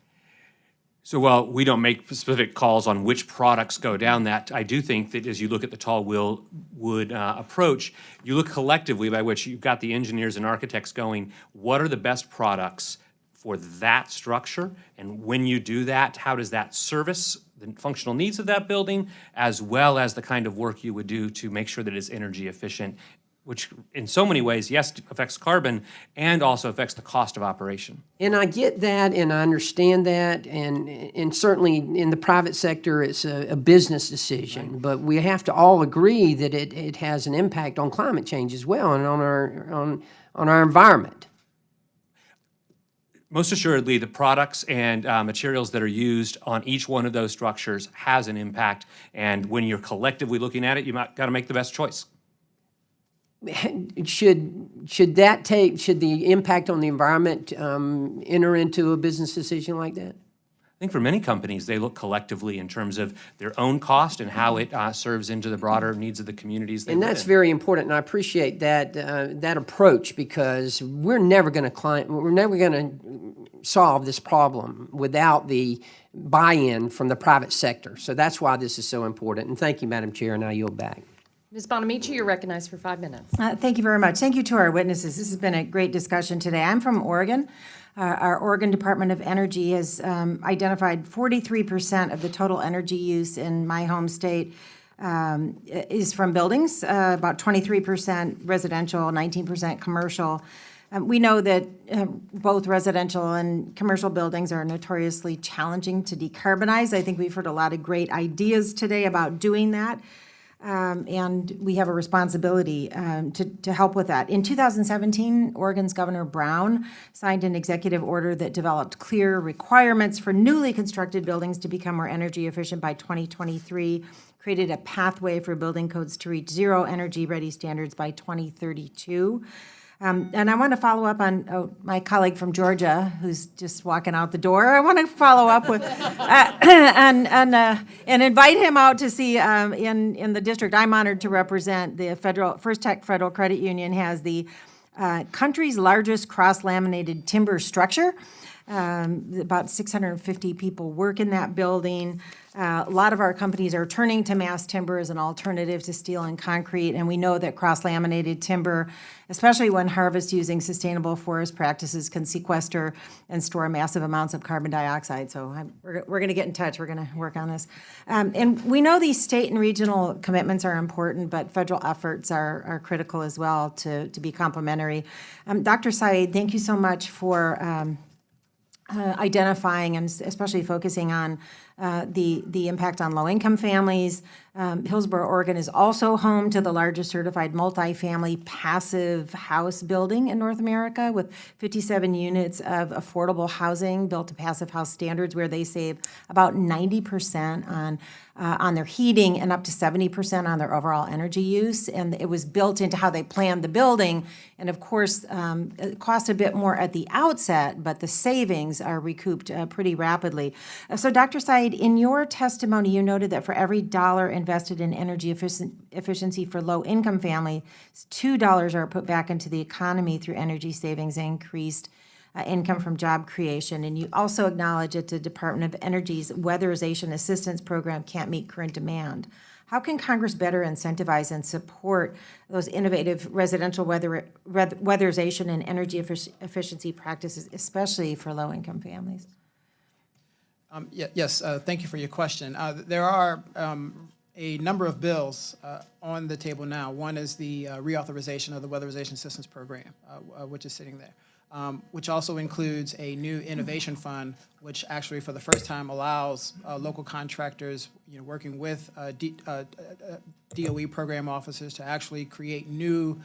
So while we don't make specific calls on which products go down that, I do think that as you look at the tall wood approach, you look collectively by which you've got the engineers and architects going, what are the best products for that structure? And when you do that, how does that service the functional needs of that building, as well as the kind of work you would do to make sure that it's energy efficient, which in so many ways, yes, affects carbon and also affects the cost of operation. And I get that, and I understand that, and certainly in the private sector, it's a business decision. Right. But we have to all agree that it has an impact on climate change as well, and on our environment. Most assuredly, the products and materials that are used on each one of those structures has an impact, and when you're collectively looking at it, you might got to make the best choice. Should the impact on the environment enter into a business decision like that? I think for many companies, they look collectively in terms of their own cost and how it serves into the broader needs of the communities they live in. And that's very important, and I appreciate that approach, because we're never going to solve this problem without the buy-in from the private sector. So that's why this is so important. And thank you, Madam Chair, and I yield back. Ms. Bonamici, you're recognized for 5 minutes. Thank you very much. Thank you to our witnesses. This has been a great discussion today. I'm from Oregon. Our Oregon Department of Energy has identified 43% of the total energy use in my home state is from buildings, about 23% residential, 19% commercial. We know that both residential and commercial buildings are notoriously challenging to decarbonize. I think we've heard a lot of great ideas today about doing that. And we have a responsibility to help with that. In 2017, Oregon's Governor Brown signed an executive order that developed clear requirements for newly constructed buildings to become more energy efficient by 2023, created a pathway for building codes to reach zero energy ready standards by 2032. And I want to follow up on my colleague from Georgia, who's just walking out the door. I want to follow up with and invite him out to see in the district I'm honored to represent. The First Tech Federal Credit Union has the country's largest cross-laminated timber structure. About 650 people work in that building. A lot of our companies are turning to mass timber as an alternative to steel and concrete, and we know that cross-laminated timber, especially when harvested using sustainable forest practices, can sequester and store massive amounts of carbon dioxide. So we're going to get in touch. We're going to work on this. And we know these state and regional commitments are important, but federal efforts are critical as well to be complementary. Dr. Said, thank you so much for identifying and especially focusing on the impact on low-income families. Hillsboro, Oregon is also home to the largest certified multifamily passive house building in North America, with 57 units of affordable housing built to passive house standards, where they save about 90% on their heating and up to 70% on their overall energy use. And it was built into how they planned the building. And of course, it costs a bit more at the outset, but the savings are recouped pretty rapidly. So Dr. Said, in your testimony, you noted that for every dollar invested in energy efficiency for low-income families, $2 are put back into the economy through energy savings and increased income from job creation. And you also acknowledge that the Department of Energy's Weatherization Assistance Program can't meet current demand. How can Congress better incentivize and support those innovative residential weatherization and energy efficiency practices, especially for low-income families? Yes, thank you for your question. There are a number of bills on the table now. One is the reauthorization of the Weatherization Assistance Program, which is sitting there, which also includes a new innovation fund, which actually for the first time allows local contractors, working with DOE program officers to actually create new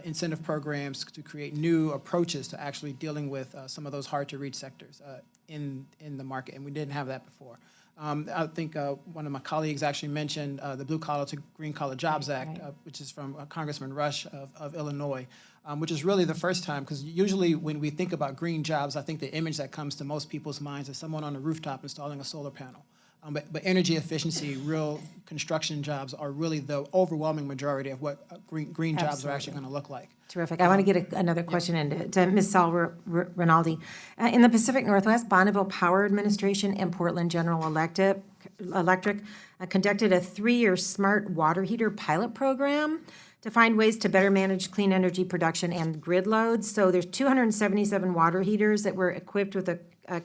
incentive programs, to create new approaches to actually dealing with some of those hard-to-reach sectors in the market, and we didn't have that before. I think one of my colleagues actually mentioned the Blue Collar to Green Collar Jobs Act, which is from Congressman Rush of Illinois, which is really the first time, because usually when we think about green jobs, I think the image that comes to most people's minds is someone on a rooftop installing a solar panel. But energy efficiency, real construction jobs are really the overwhelming majority of what green jobs are actually going to look like. Terrific. I want to get another question into to Ms. Sol Rinaldi. In the Pacific Northwest, Bonneville Power Administration and Portland General Electric conducted a 3-year smart water heater pilot program to find ways to better manage clean energy production and grid loads. So there's 277 water heaters that were equipped with a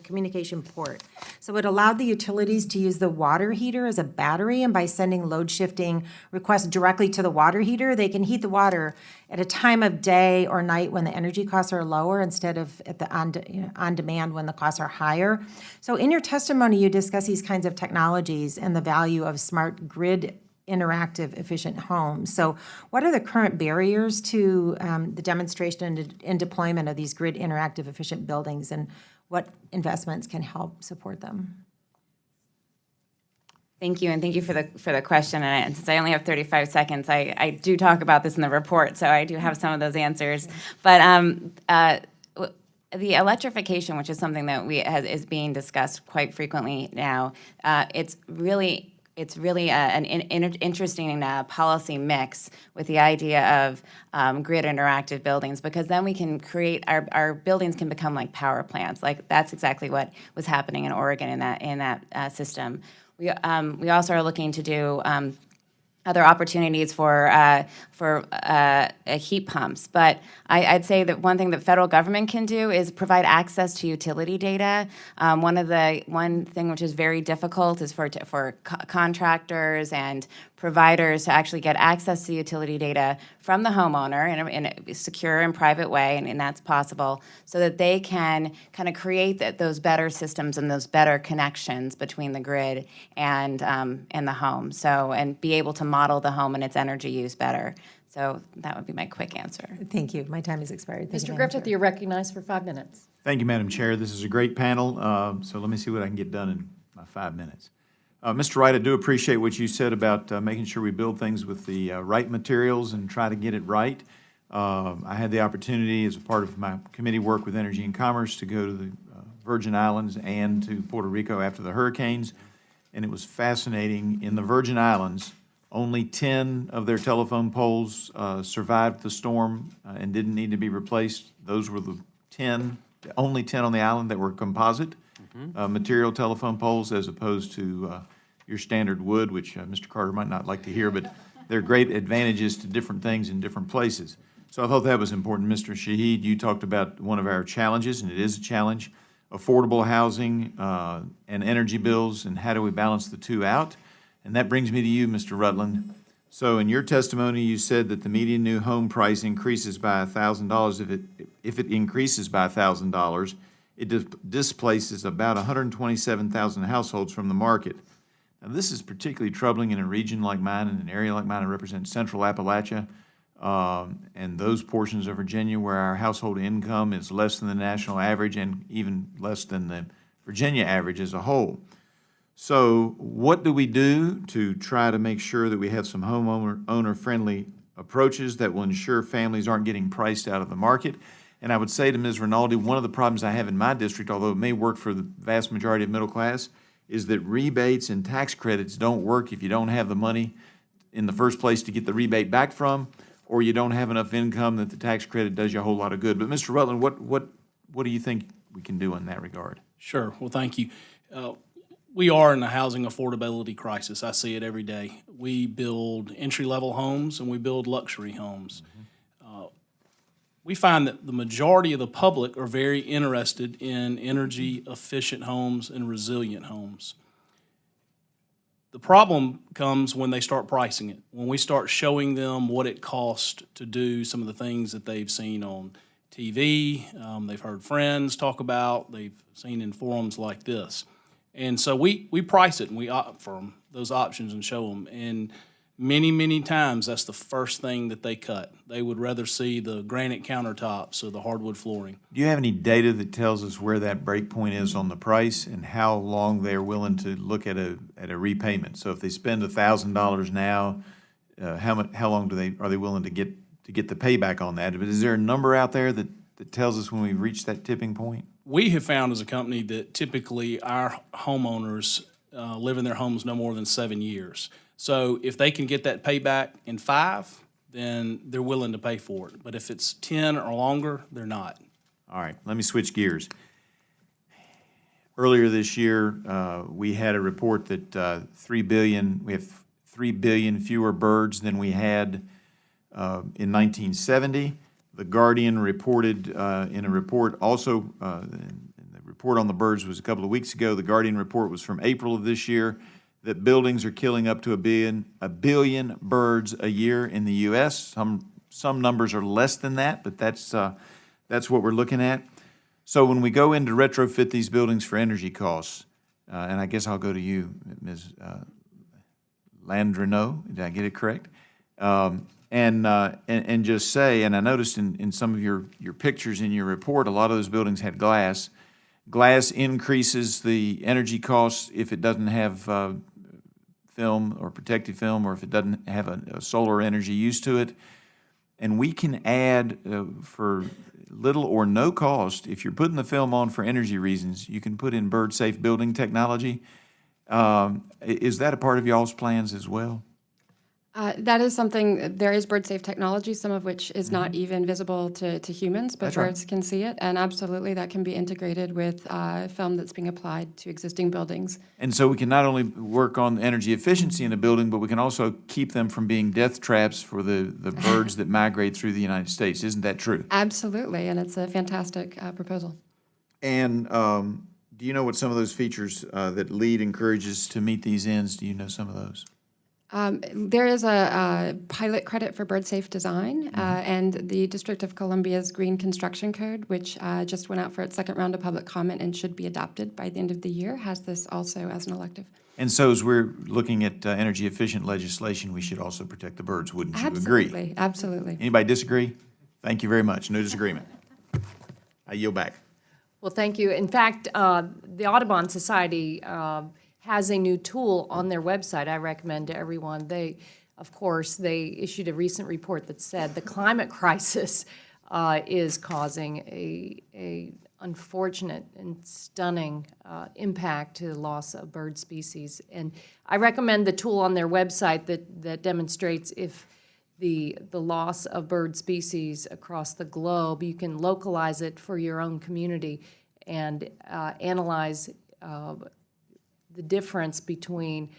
communication port. So it allowed the utilities to use the water heater as a battery, and by sending load shifting requests directly to the water heater, they can heat the water at a time of day or night when the energy costs are lower instead of at the on demand when the costs are higher. So in your testimony, you discuss these kinds of technologies and the value of smart grid interactive, efficient homes. So what are the current barriers to the demonstration and deployment of these grid interactive, efficient buildings, and what investments can help support them? Thank you, and thank you for the question. And since I only have 35 seconds, I do talk about this in the report, so I do have some of those answers. But the electrification, which is something that is being discussed quite frequently now, it's really an interesting policy mix with the idea of grid interactive buildings, because then we can create, our buildings can become like power plants. Like, that's exactly what was happening in Oregon in that system. We also are looking to do other opportunities for heat pumps. But I'd say that one thing that federal government can do is provide access to utility data. One thing which is very difficult is for contractors and providers to actually get access to utility data from the homeowner in a secure and private way, and that's possible, so that they can kind of create those better systems and those better connections between the grid and the home. So, and be able to model the home and its energy use better. So that would be my quick answer. Thank you. My time has expired. Thank you, Mr. Madam Griffith, Chair. you're recognized for 5 minutes. Thank you, Madam Chair. This is a great panel, so let me see what I can get done in my 5 minutes. Mr. Wright, I do appreciate what you said about making sure we build things with the right materials and try to get it right. I had the opportunity, as a part of my committee work with Energy and Commerce, to go to the Virgin Islands and to Puerto Rico after the hurricanes, and it was fascinating. In the Virgin Islands, only 10 of their telephone poles survived the storm and didn't need to be replaced. Those were the only 10 on the island that were composite material telephone poles, as opposed to your standard wood, which Mr. Carter might not like to hear, but there are great advantages to different things in different places. So I thought that was important. Mr. Shahid, you talked about one of our challenges, and it is a challenge, affordable housing and energy bills, and how do we balance the two out? And that brings me to you, Mr. Rutland. So in your testimony, you said that the median new home price increases by $1,000. If it increases by $1,000, it displaces about 127,000 households from the market. Now, this is particularly troubling in a region like mine, in an area like mine. I represent Central Appalachia, and those portions of Virginia where our household income is less than the national average and even less than the Virginia average as a whole. So what do we do to try to make sure that we have some homeowner-friendly approaches that will ensure families aren't getting priced out of the market? And I would say to Ms. Rinaldi, one of the problems I have in my district, although it may work for the vast majority of middle class, is that rebates and tax credits don't work if you don't have the money in the first place to get the rebate back from, or you don't have enough income that the tax credit does you a whole lot of good. But Mr. Rutland, what do you think we can do in that regard? Sure. Well, thank you. We are in a housing affordability crisis. I see it every day. We build entry-level homes and we build luxury homes. We find that the majority of the public are very interested in energy-efficient homes and resilient homes. The problem comes when they start pricing it, when we start showing them what it costs to do some of the things that they've seen on TV, they've heard friends talk about, they've seen in forums like this. And so we price it and we opt for them, those options, and show them. And many, many times that's the first thing that they cut. They would rather see the granite countertops or the hardwood flooring. Do you have any data that tells us where that break point is on the price and how long they're willing to look at a repayment? So if they spend $1,000 now, how long are they willing to get the payback on that? But is there a number out there that tells us when we've reached that tipping point? We have found as a company that typically our homeowners live in their homes no more than 7 years. So if they can get that payback in 5, then they're willing to pay for it. But if it's 10 or longer, they're not. All right, let me switch gears. Earlier this year, we had a report that we have 3 billion fewer birds than we had in 1970. The Guardian reported in a report also, and the report on the birds was a couple of weeks ago. The Guardian report was from April of this year, that buildings are killing up to a billion birds a year in the U.S. Some numbers are less than that, but that's what we're looking at. So when we go in to retrofit these buildings for energy costs, and I guess I'll go to you, Ms. Landreneau, did I get it correct? And just say, and I noticed in some of your pictures in your report, a lot of those buildings had glass. Glass increases the energy costs if it doesn't have film or protective film, or if it doesn't have a solar energy use to it. And we can add for little or no cost, if you're putting the film on for energy reasons, you can put in bird-safe building technology. Is that a part of y'all's plans as well? That is something, there is bird-safe technology, some of which is not even visible to humans, but That's right. birds can see it. And absolutely, that can be integrated with film that's being applied to existing buildings. And so we can not only work on energy efficiency in a building, but we can also keep them from being death traps for the birds that migrate through the United States. Isn't that true? Absolutely, and it's a fantastic proposal. And do you know what some of those features that LEED encourages to meet these ends? Do you know some of those? There is a pilot credit for bird-safe design, and the District of Columbia's Green Construction Code, which just went out for its second round of public comment and should be adopted by the end of the year, has this also as an elective. And so as we're looking at energy-efficient legislation, we should also protect the birds, wouldn't you agree? Absolutely, absolutely. Anybody disagree? Thank you very much. No disagreement. I yield back. Well, thank you. In fact, the Audubon Society has a new tool on their website I recommend to everyone. Of course, they issued a recent report that said the climate crisis is causing a unfortunate and stunning impact to the loss of bird species. And I recommend the tool on their website that demonstrates if the loss of bird species across the globe, you can localize it for your own community and analyze the difference between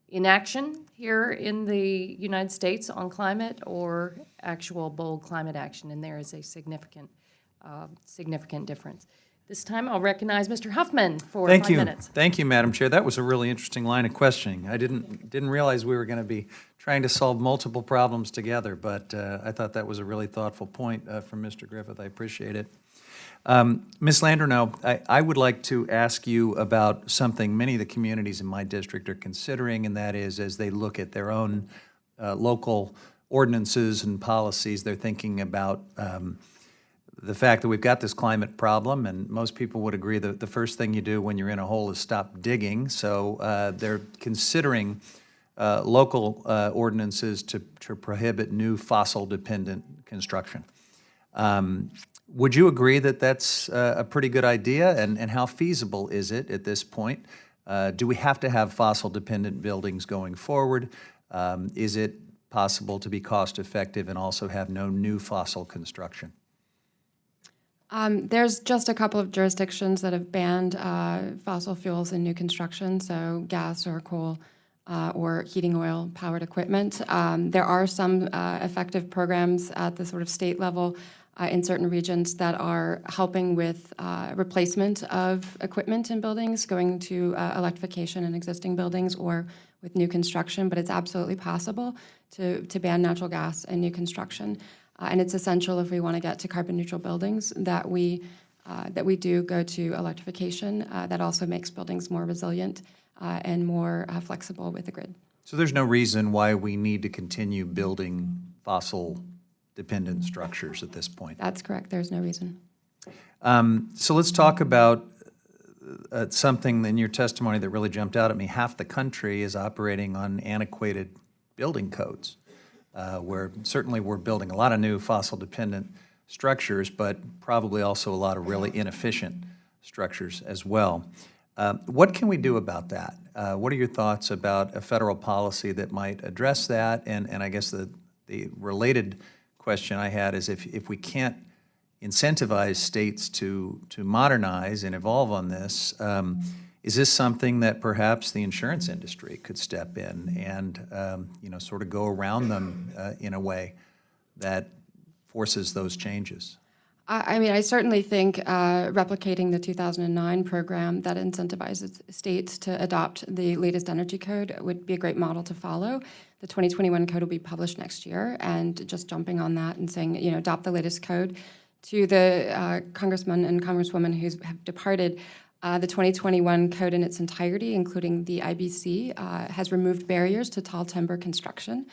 inaction here in the United States on climate or actual bold climate action, and there is a significant difference. This time, I'll recognize Mr. Huffman for 5 minutes. Thank you, Madam Chair. That was a really interesting line of questioning. I didn't realize we were going to be trying to solve multiple problems together, but I thought that was a really thoughtful point from Mr. Griffith. I appreciate it. Ms. Landreneau, I would like to ask you about something many of the communities in my district are considering, and that is as they look at their own local ordinances and policies, they're thinking about the fact that we've got this climate problem, and most people would agree that the first thing you do when you're in a hole is stop digging. So they're considering local ordinances to prohibit new fossil-dependent construction. Would you agree that that's a pretty good idea, and how feasible is it at this point? Do we have to have fossil-dependent buildings going forward? Is it possible to be cost-effective and also have no new fossil construction? There's just a couple of jurisdictions that have banned fossil fuels in new construction, so gas or coal or heating oil-powered equipment. There are some effective programs at the sort of state level in certain regions that are helping with replacement of equipment in buildings, going to electrification in existing buildings or with new construction, but it's absolutely possible to ban natural gas in new construction. And it's essential if we want to get to carbon neutral buildings that we do go to electrification. That also makes buildings more resilient and more flexible with the grid. So there's no reason why we need to continue building fossil-dependent structures at this point? That's correct. There's no reason. So let's talk about something in your testimony that really jumped out at me. Half the country is operating on antiquated building codes. Where certainly we're building a lot of new fossil-dependent structures, but probably also a lot of really inefficient structures as well. What can we do about that? What are your thoughts about a federal policy that might address that? And I guess the related question I had is if we can't incentivize states to modernize and evolve on this, is this something that perhaps the insurance industry could step in and, sort of go around them in a way that forces those changes? I mean, I certainly think replicating the 2009 program that incentivizes states to adopt the latest energy code would be a great model to follow. The 2021 code will be published next year, and just jumping on that and saying, adopt the latest code. To the congressmen and congresswomen who have departed, the 2021 code in its entirety, including the IBC, has removed barriers to tall timber construction.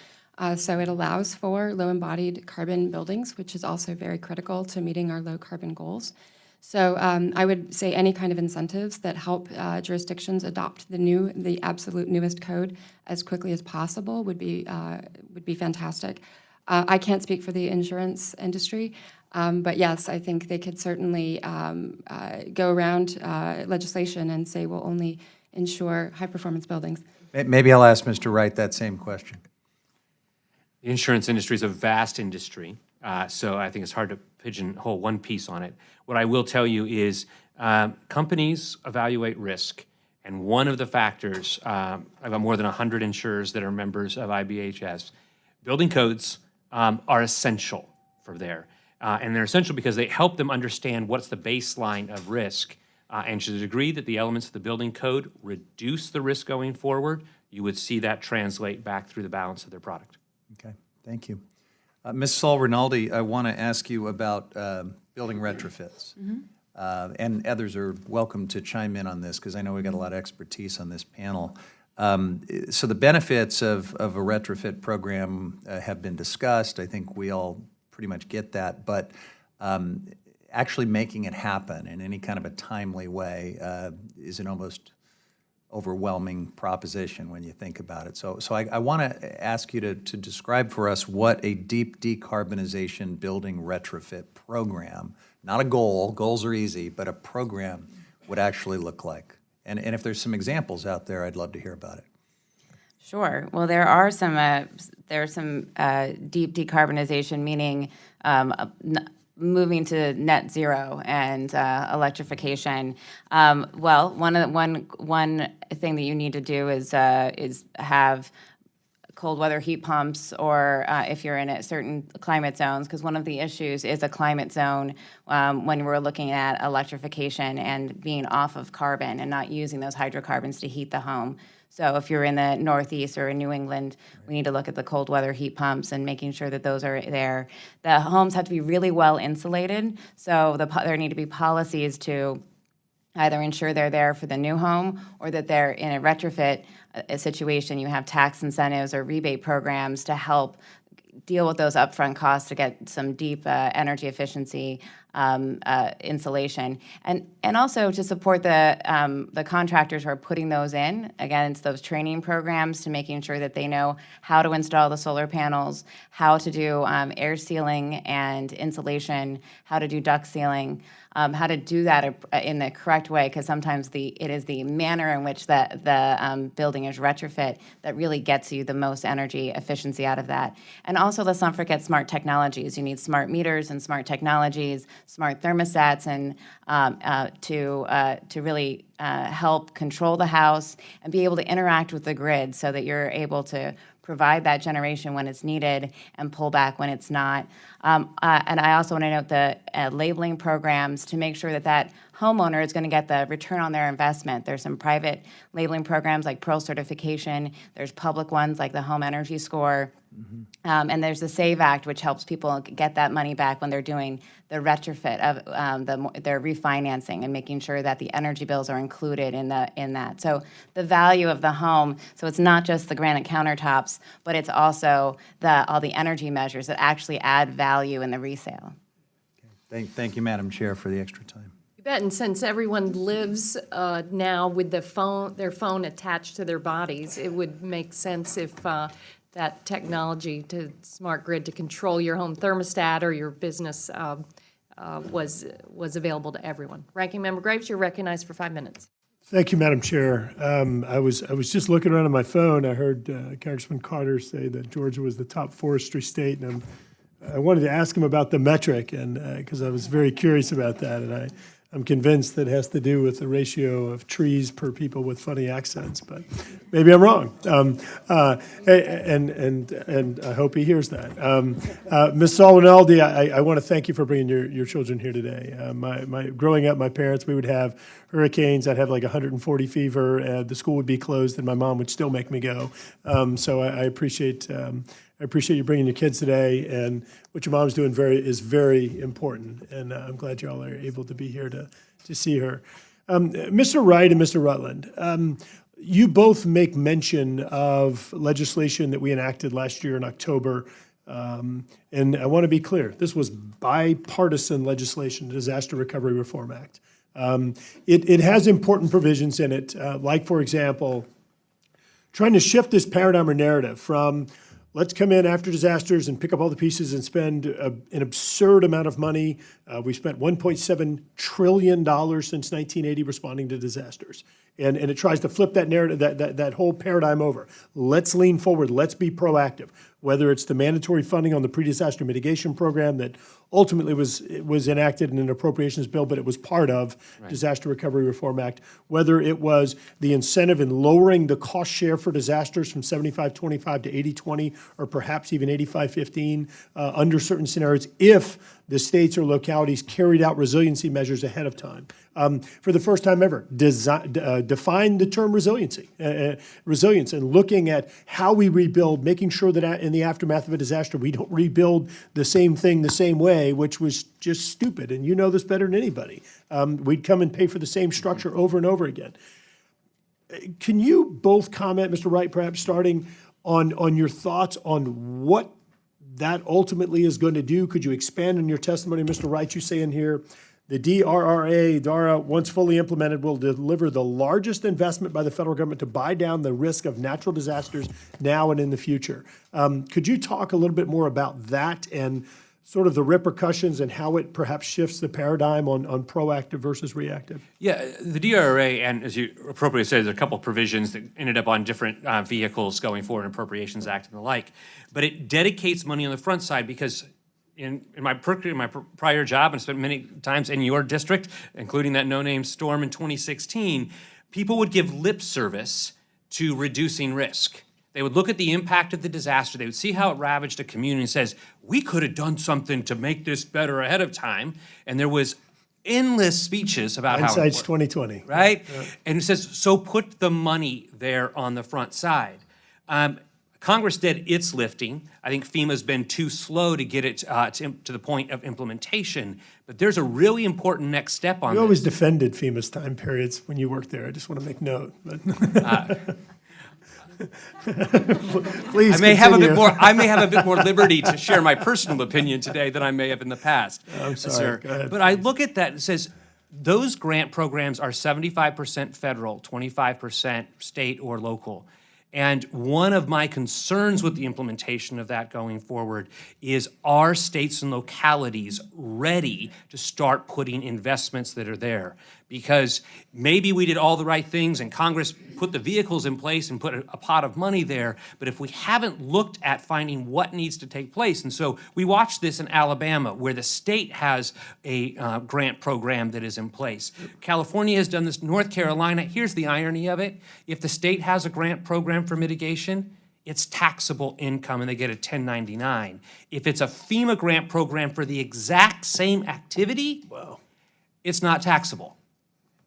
So it allows for low-embodied carbon buildings, which is also very critical to meeting our low-carbon goals. So I would say any kind of incentives that help jurisdictions adopt the absolute newest code as quickly as possible would be fantastic. I can't speak for the insurance industry, but yes, I think they could certainly go around legislation and say we'll only insure high-performance buildings. Maybe I'll ask Mr. Wright that same question. The insurance industry is a vast industry, so I think it's hard to pigeonhole one piece on it. What I will tell you is companies evaluate risk, and one of the factors, I've got more than 100 insurers that are members of IBHS. Building codes are essential for there, and they're essential because they help them understand what's the baseline of risk. And to the degree that the elements of the building code reduce the risk going forward, you would see that translate back through the balance of their product. Okay, thank you. Ms. Sol Rinaldi, I want to ask you about building retrofits. And others are welcome to chime in on this because I know we've got a lot of expertise on this panel. So the benefits of a retrofit program have been discussed. I think we all pretty much get that. But actually making it happen in any kind of a timely way is an almost overwhelming proposition when you think about it. So I want to ask you to describe for us what a deep decarbonization building retrofit program, not a goal, goals are easy, but a program would actually look like. And if there's some examples out there, I'd love to hear about it. Sure. Well, there are some deep decarbonization, meaning moving to net zero and electrification. Well, one thing that you need to do is have cold weather heat pumps, or if you're in a certain climate zones, because one of the issues is a climate zone when we're looking at electrification and being off of carbon and not using those hydrocarbons to heat the home. So if you're in the Northeast or in New England, we need to look at the cold weather heat pumps and making sure that those are there. The homes have to be really well insulated, so there need to be policies to either ensure they're there for the new home or that they're in a retrofit situation. You have tax incentives or rebate programs to help deal with those upfront costs to get some deep energy efficiency insulation, and also to support the contractors who are putting those in. Again, it's those training programs to making sure that they know how to install the solar panels, how to do air sealing and insulation, how to do duct sealing, how to do that in the correct way, because sometimes it is the manner in which the building is retrofit that really gets you the most energy efficiency out of that. And also, let's not forget smart technologies. You need smart meters and smart technologies, smart thermostats, and to really help control the house and be able to interact with the grid so that you're able to provide that generation when it's needed and pull back when it's not. And I also want to note the labeling programs to make sure that that homeowner is going to get the return on their investment. There's some private labeling programs like Pearl certification. There's public ones like the Home Energy Score. And there's the SAVE Act, which helps people get that money back when they're doing the retrofit of their refinancing and making sure that the energy bills are included in that. So the value of the home, so it's not just the granite countertops, but it's also all the energy measures that actually add value in the resale. Thank you, Madam Chair, for the extra time. You bet, and since everyone lives now with their phone attached to their bodies, it would make sense if that technology to smart grid to control your home thermostat or your business was available to everyone. Ranking Member Graves, you're recognized for 5 minutes. Thank you, Madam Chair. I was just looking around on my phone. I heard Congressman Carter say that Georgia was the top forestry state, and I wanted to ask him about the metric, and because I was very curious about that, and I'm convinced that it has to do with the ratio of trees per people with funny accents, but maybe I'm wrong. And I hope he hears that. Ms. Sol Rinaldi, I want to thank you for bringing your children here today. Growing up, my parents, we would have hurricanes. I'd have like 140 fever. The school would be closed, and my mom would still make me go. So I appreciate you bringing your kids today, and what your mom's doing is very important, and I'm glad you all are able to be here to see her. Mr. Wright and Mr. Rutland, you both make mention of legislation that we enacted last year in October, and I want to be clear, this was bipartisan legislation, the Disaster Recovery Reform Act. It has important provisions in it, like, for example, trying to shift this paradigm or narrative from let's come in after disasters and pick up all the pieces and spend an absurd amount of money. We spent $1.7 trillion since 1980 responding to disasters. And it tries to flip that narrative, that whole paradigm over. Let's lean forward. Let's be proactive. Whether it's the mandatory funding on the pre-disaster mitigation program that ultimately was enacted in an appropriations bill, but it was part of Disaster Recovery Reform Act. Whether it was the incentive in lowering the cost share for disasters from 75-25 to 80-20, or perhaps even 85-15 under certain scenarios, if the states or localities carried out resiliency measures ahead of time. For the first time ever, define the term resilience, and looking at how we rebuild, making sure that in the aftermath of a disaster, we don't rebuild the same thing the same way, which was just stupid. And you know this better than anybody. We'd come and pay for the same structure over and over again. Can you both comment, Mr. Wright, perhaps starting on your thoughts on what that ultimately is going to do? Could you expand on your testimony, Mr. Wright? You say in here, the DRA, once fully implemented, will deliver the largest investment by the federal government to buy down the risk of natural disasters now and in the future. Could you talk a little bit more about that and sort of the repercussions and how it perhaps shifts the paradigm on proactive versus reactive? Yeah, the DRA, and as you appropriately said, there's a couple provisions that ended up on different vehicles going forward, Appropriations Act and the like. But it dedicates money on the front side because in my prior job, and spent many times in your district, including that no-name storm in 2016, people would give lip service to reducing risk. They would look at the impact of the disaster. They would see how it ravaged a community and says, we could have done something to make this better ahead of time. And there was endless speeches about how Hindsight's 2020. right? Yeah. And it says, so put the money there on the front side. Congress did its lifting. I think FEMA's been too slow to get it to the point of implementation. But there's a really important next step on this. You always defended FEMA's time periods when you worked there. I just want to make note. But please I may have a bit more continue. liberty to share my personal opinion today than I may have in the past. I'm sorry. Sir. Go ahead. But I look at that and it says those grant programs are 75% federal, 25% state or local. And one of my concerns with the implementation of that going forward is, are states and localities ready to start putting investments that are there? Because maybe we did all the right things and Congress put the vehicles in place and put a pot of money there, but if we haven't looked at finding what needs to take place, and so we watched this in Alabama where the state has a grant program that is in place. California has done this, North Carolina, here's the irony of it, if the state has a grant program for mitigation, it's taxable income and they get a 1099. If it's a FEMA grant program for the exact same activity, it's not taxable.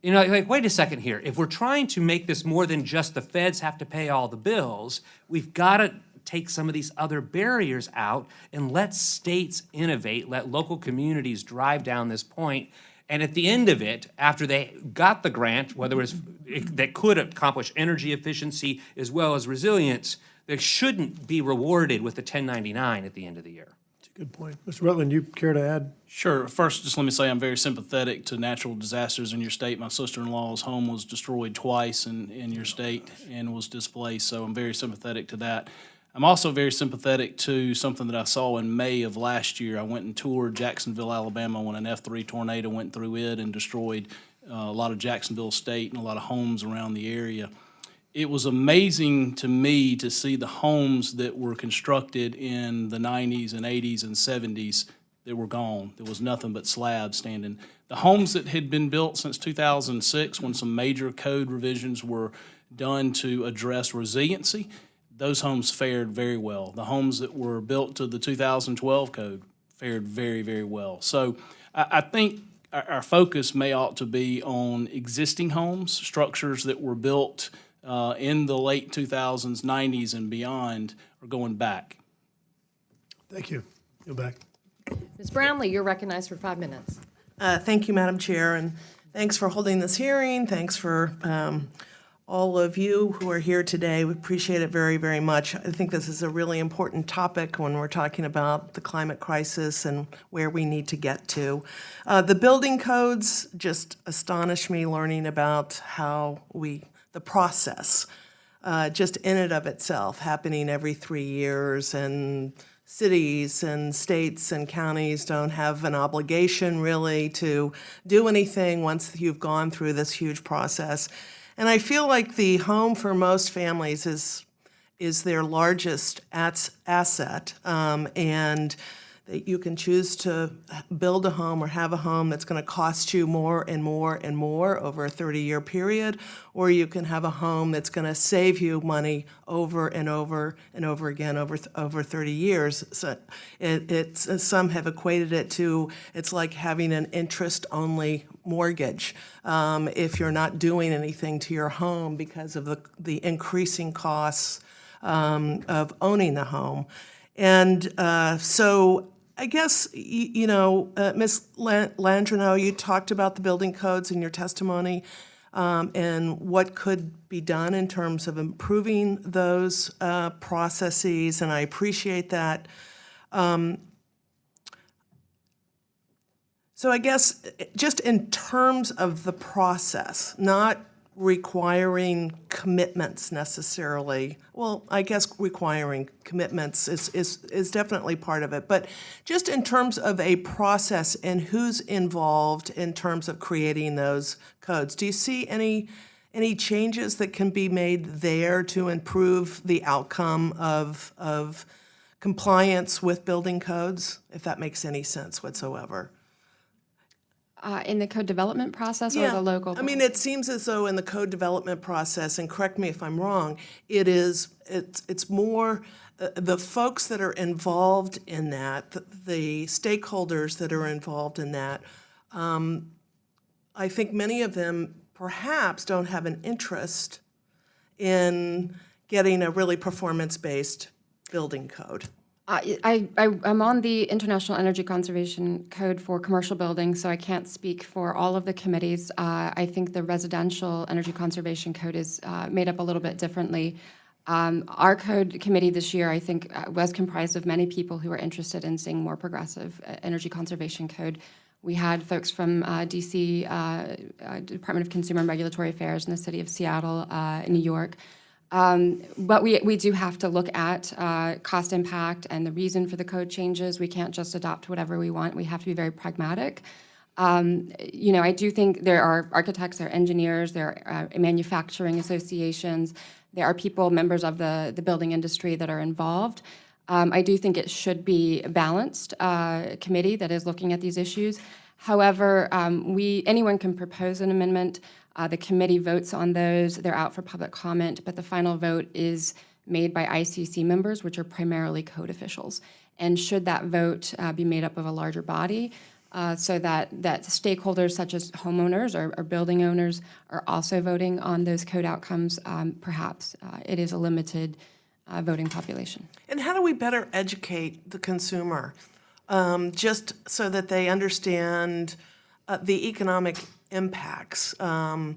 You know, like, wait a second here. If we're trying to make this more than just the feds have to pay all the bills, we've got to take some of these other barriers out and let states innovate, let local communities drive down this point. And at the end of it, after they got the grant, whether it was that could accomplish energy efficiency as well as resilience, they shouldn't be rewarded with the 1099 at the end of the year. Good point. Mr. Rutland, you care to add? Sure. First, just let me say I'm very sympathetic to natural disasters in your state. My sister-in-law's home was destroyed twice in your state and was displaced, so I'm very sympathetic to that. I'm also very sympathetic to something that I saw in May of last year. I went and toured Jacksonville, Alabama when an F3 tornado went through it and destroyed a lot of Jacksonville State and a lot of homes around the area. It was amazing to me to see the homes that were constructed in the 90s and 80s and 70s that were gone. There was nothing but slabs standing. The homes that had been built since 2006, when some major code revisions were done to address resiliency, those homes fared very well. The homes that were built to the 2012 code fared very, very well. So I think our focus may ought to be on existing homes, structures that were built in the late 2000s, 90s, and beyond, are going back. Thank you. Go back. Ms. Brownlee, you're recognized for 5 minutes. Thank you, Madam Chair, and thanks for holding this hearing. Thanks for all of you who are here today. We appreciate it very, very much. I think this is a really important topic when we're talking about the climate crisis and where we need to get to. The building codes just astonish me, learning about how the process, just in and of itself, happening every 3 years, and cities and states and counties don't have an obligation really to do anything once you've gone through this huge process. And I feel like the home for most families is their largest asset, and that you can choose to build a home or have a home that's going to cost you more and more and more over a 30-year period, or you can have a home that's going to save you money over and over and over again over 30 years. So some have equated it to, it's like having an interest-only mortgage if you're not doing anything to your home because of the increasing costs of owning the home. And so I guess, Ms. Landrino, you talked about the building codes in your testimony and what could be done in terms of improving those processes, and I appreciate that. So I guess just in terms of the process, not requiring commitments necessarily. Well, I guess requiring commitments is definitely part of it. But just in terms of a process and who's involved in terms of creating those codes, do you see any changes that can be made there to improve the outcome of compliance with building codes, if that makes any sense whatsoever? In the code development process or the local? I mean, it seems as though in the code development process, and correct me if I'm wrong, it's more the folks that are involved in that, the stakeholders that are involved in that. I think many of them perhaps don't have an interest in getting a really performance-based building code. I'm on the International Energy Conservation Code for commercial buildings, so I can't speak for all of the committees. I think the Residential Energy Conservation Code is made up a little bit differently. Our code committee this year, I think, was comprised of many people who are interested in seeing more progressive energy conservation code. We had folks from DC, Department of Consumer and Regulatory Affairs in the city of Seattle, in New York. But we do have to look at cost impact and the reason for the code changes. We can't just adopt whatever we want. We have to be very pragmatic. I do think there are architects, there are engineers, there are manufacturing associations, there are people, members of the building industry that are involved. I do think it should be a balanced committee that is looking at these issues. However, anyone can propose an amendment. The committee votes on those. They're out for public comment, but the final vote is made by ICC members, which are primarily code officials. And should that vote be made up of a larger body, so that stakeholders such as homeowners or building owners are also voting on those code outcomes, perhaps it is a limited voting population. And how do we better educate the consumer, just so that they understand the economic impacts, of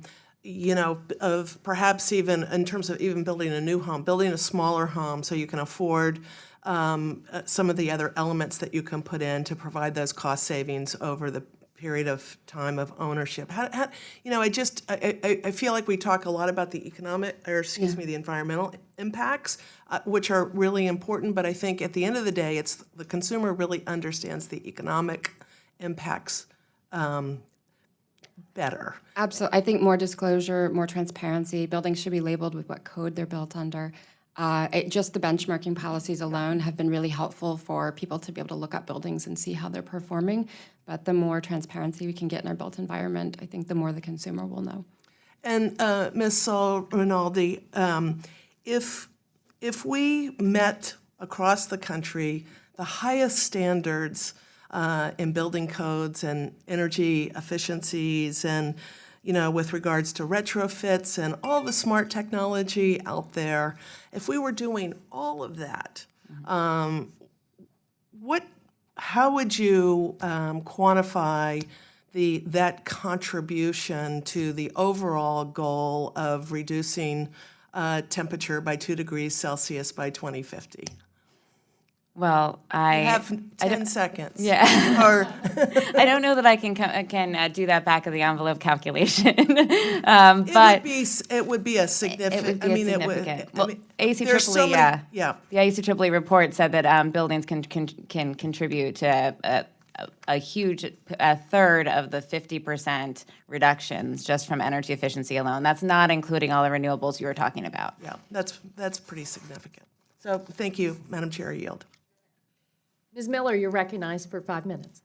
perhaps even in terms of even building a new home, building a smaller home so you can afford some of the other elements that you can put in to provide those cost savings over the period of time of ownership. I feel like we talk a lot about the the environmental impacts, which are really important, but I think at the end of the day, it's the consumer really understands the economic impacts better? Absolutely. I think more disclosure, more transparency. Buildings should be labeled with what code they're built under. Just the benchmarking policies alone have been really helpful for people to be able to look up buildings and see how they're performing. But the more transparency we can get in our built environment, I think the more the consumer will know. And Ms. Sol Rinaldi, if we met across the country the highest standards in building codes and energy efficiencies and, with regards to retrofits and all the smart technology out there, if we were doing all of that, how would you quantify that contribution to the overall goal of reducing temperature by 2 degrees Celsius by 2050? Well, You have 10 seconds. Yeah. Or, I don't know that I can do that back of the envelope calculation. But it would be a significant, Well, there's so ACEEE, many, yeah. the ACEEE report said that buildings can contribute to a third of the 50% reductions just from energy efficiency alone. That's not including all the renewables you were talking about. Yeah, that's pretty significant. So thank you, Madam Chair, I yield. Ms. Miller, you're recognized for 5 minutes.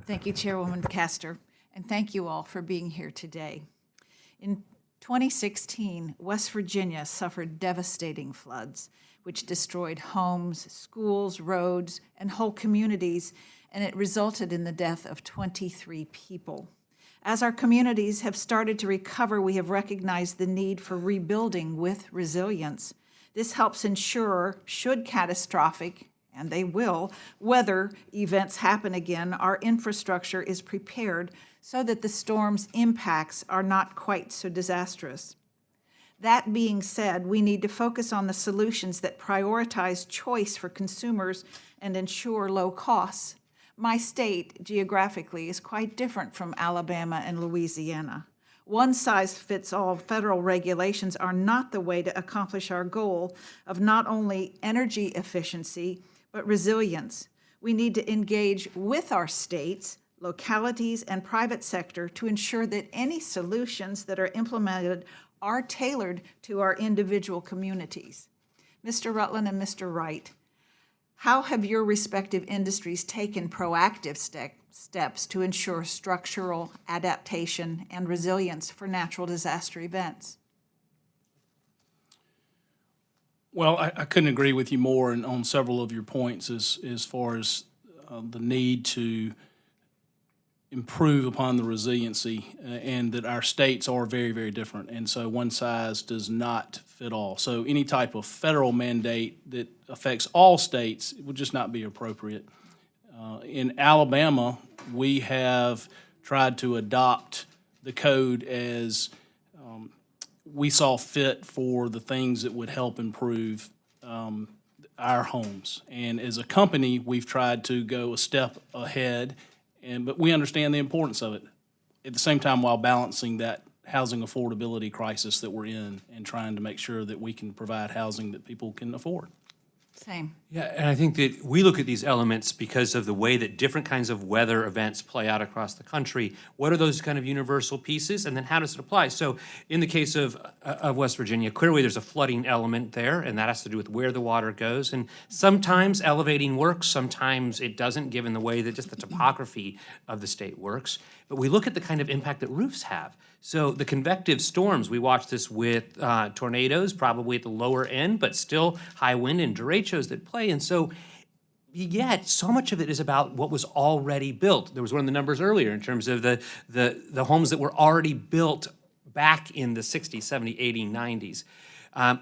Thank you, Chairwoman Castor, and thank you all for being here today. In 2016, West Virginia suffered devastating floods, which destroyed homes, schools, roads, and whole communities, and it resulted in the death of 23 people. As our communities have started to recover, we have recognized the need for rebuilding with resilience. This helps ensure, should catastrophic, and they will, weather events happen again, our infrastructure is prepared so that the storm's impacts are not quite so disastrous. That being said, we need to focus on the solutions that prioritize choice for consumers and ensure low costs. My state, geographically, is quite different from Alabama and Louisiana. One-size-fits-all federal regulations are not the way to accomplish our goal of not only energy efficiency, but resilience. We need to engage with our states, localities, and private sector to ensure that any solutions that are implemented are tailored to our individual communities. Mr. Rutland and Mr. Wright, how have your respective industries taken proactive steps to ensure structural adaptation and resilience for natural disaster events? Well, I couldn't agree with you more on several of your points as far as the need to improve upon the resiliency and that our states are very, very different. And so one size does not fit all. So any type of federal mandate that affects all states would just not be appropriate. In Alabama, we have tried to adopt the code as we saw fit for the things that would help improve our homes. And as a company, we've tried to go a step ahead, but we understand the importance of it at the same time while balancing that housing affordability crisis that we're in and trying to make sure that we can provide housing that people can afford. Same. Yeah, and I think that we look at these elements because of the way that different kinds of weather events play out across the country. What are those kind of universal pieces, and then how does it apply? So in the case of West Virginia, clearly there's a flooding element there, and that has to do with where the water goes. And sometimes elevating works, sometimes it doesn't, given the way that just the topography of the state works. But we look at the kind of impact that roofs have. So the convective storms, we watch this with tornadoes, probably at the lower end, but still high wind and derechos that play. And so yet so much of it is about what was already built. There was one of the numbers earlier in terms of the homes that were already built back in the 60s, 70s, 80s, 90s.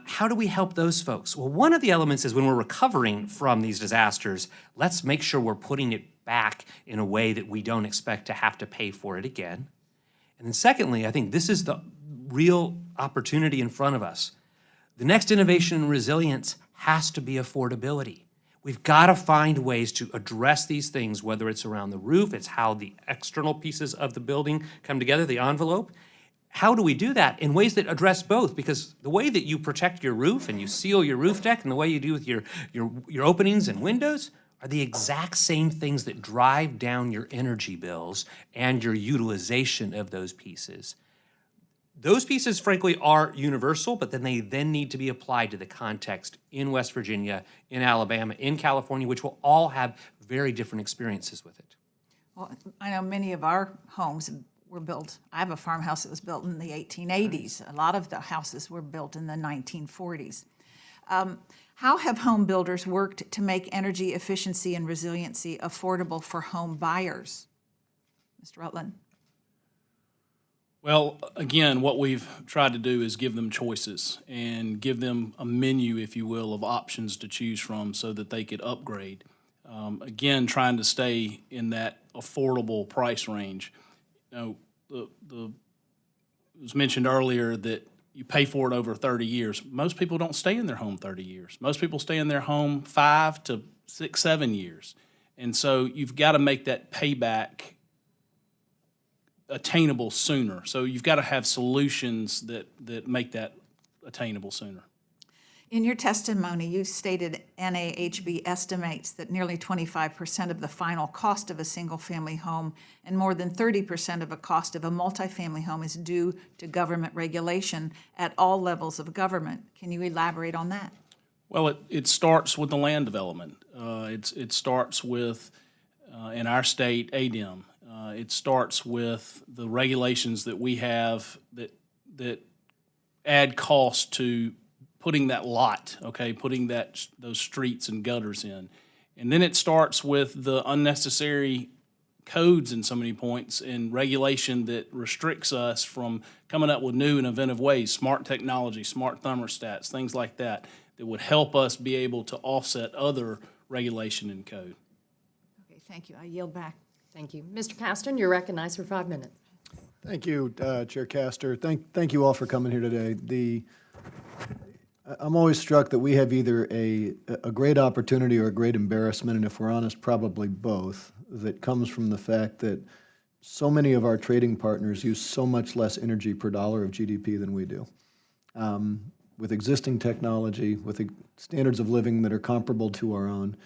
How do we help those folks? Well, one of the elements is when we're recovering from these disasters, let's make sure we're putting it back in a way that we don't expect to have to pay for it again. And then secondly, I think this is the real opportunity in front of us. The next innovation in resilience has to be affordability. We've got to find ways to address these things, whether it's around the roof, it's how the external pieces of the building come together, the envelope. How do we do that in ways that address both? Because the way that you protect your roof and you seal your roof deck and the way you do with your openings and windows are the exact same things that drive down your energy bills and your utilization of those pieces. Those pieces, frankly, are universal, but then they need to be applied to the context in West Virginia, in Alabama, in California, which will all have very different experiences with it. Well, I know many of our homes were built, I have a farmhouse that was built in the 1880s. A lot of the houses were built in the 1940s. How have home builders worked to make energy efficiency and resiliency affordable for home buyers? Mr. Rutland? Well, again, what we've tried to do is give them choices and give them a menu, if you will, of options to choose from so that they could upgrade. Again, trying to stay in that affordable price range. You know, it was mentioned earlier that you pay for it over 30 years. Most people don't stay in their home 30 years. Most people stay in their home 5 to 6, 7 years. And so you've got to make that payback attainable sooner. So you've got to have solutions that make that attainable sooner. In your testimony, you stated NAHB estimates that nearly 25% of the final cost of a single-family home and more than 30% of the cost of a multifamily home is due to government regulation at all levels of government. Can you elaborate on that? Well, it starts with the land development. It starts with, in our state, ADEM. It starts with the regulations that we have that add cost to putting that lot, okay, putting those streets and gutters in. And then it starts with the unnecessary codes in so many points and regulation that restricts us from coming up with new and inventive ways, smart technology, smart thermostats, things like that, that would help us be able to offset other regulation and code. Okay, thank you. I yield back. Thank you. Mr. Paston, you're recognized for 5 minutes. Thank you, Chair Castor. Thank you all for coming here today. I'm always struck that we have either a great opportunity or a great embarrassment, and if we're honest, probably both, that comes from the fact that so many of our trading partners use so much less energy per dollar of GDP than we do. With existing technology, with standards of living that are comparable to our own.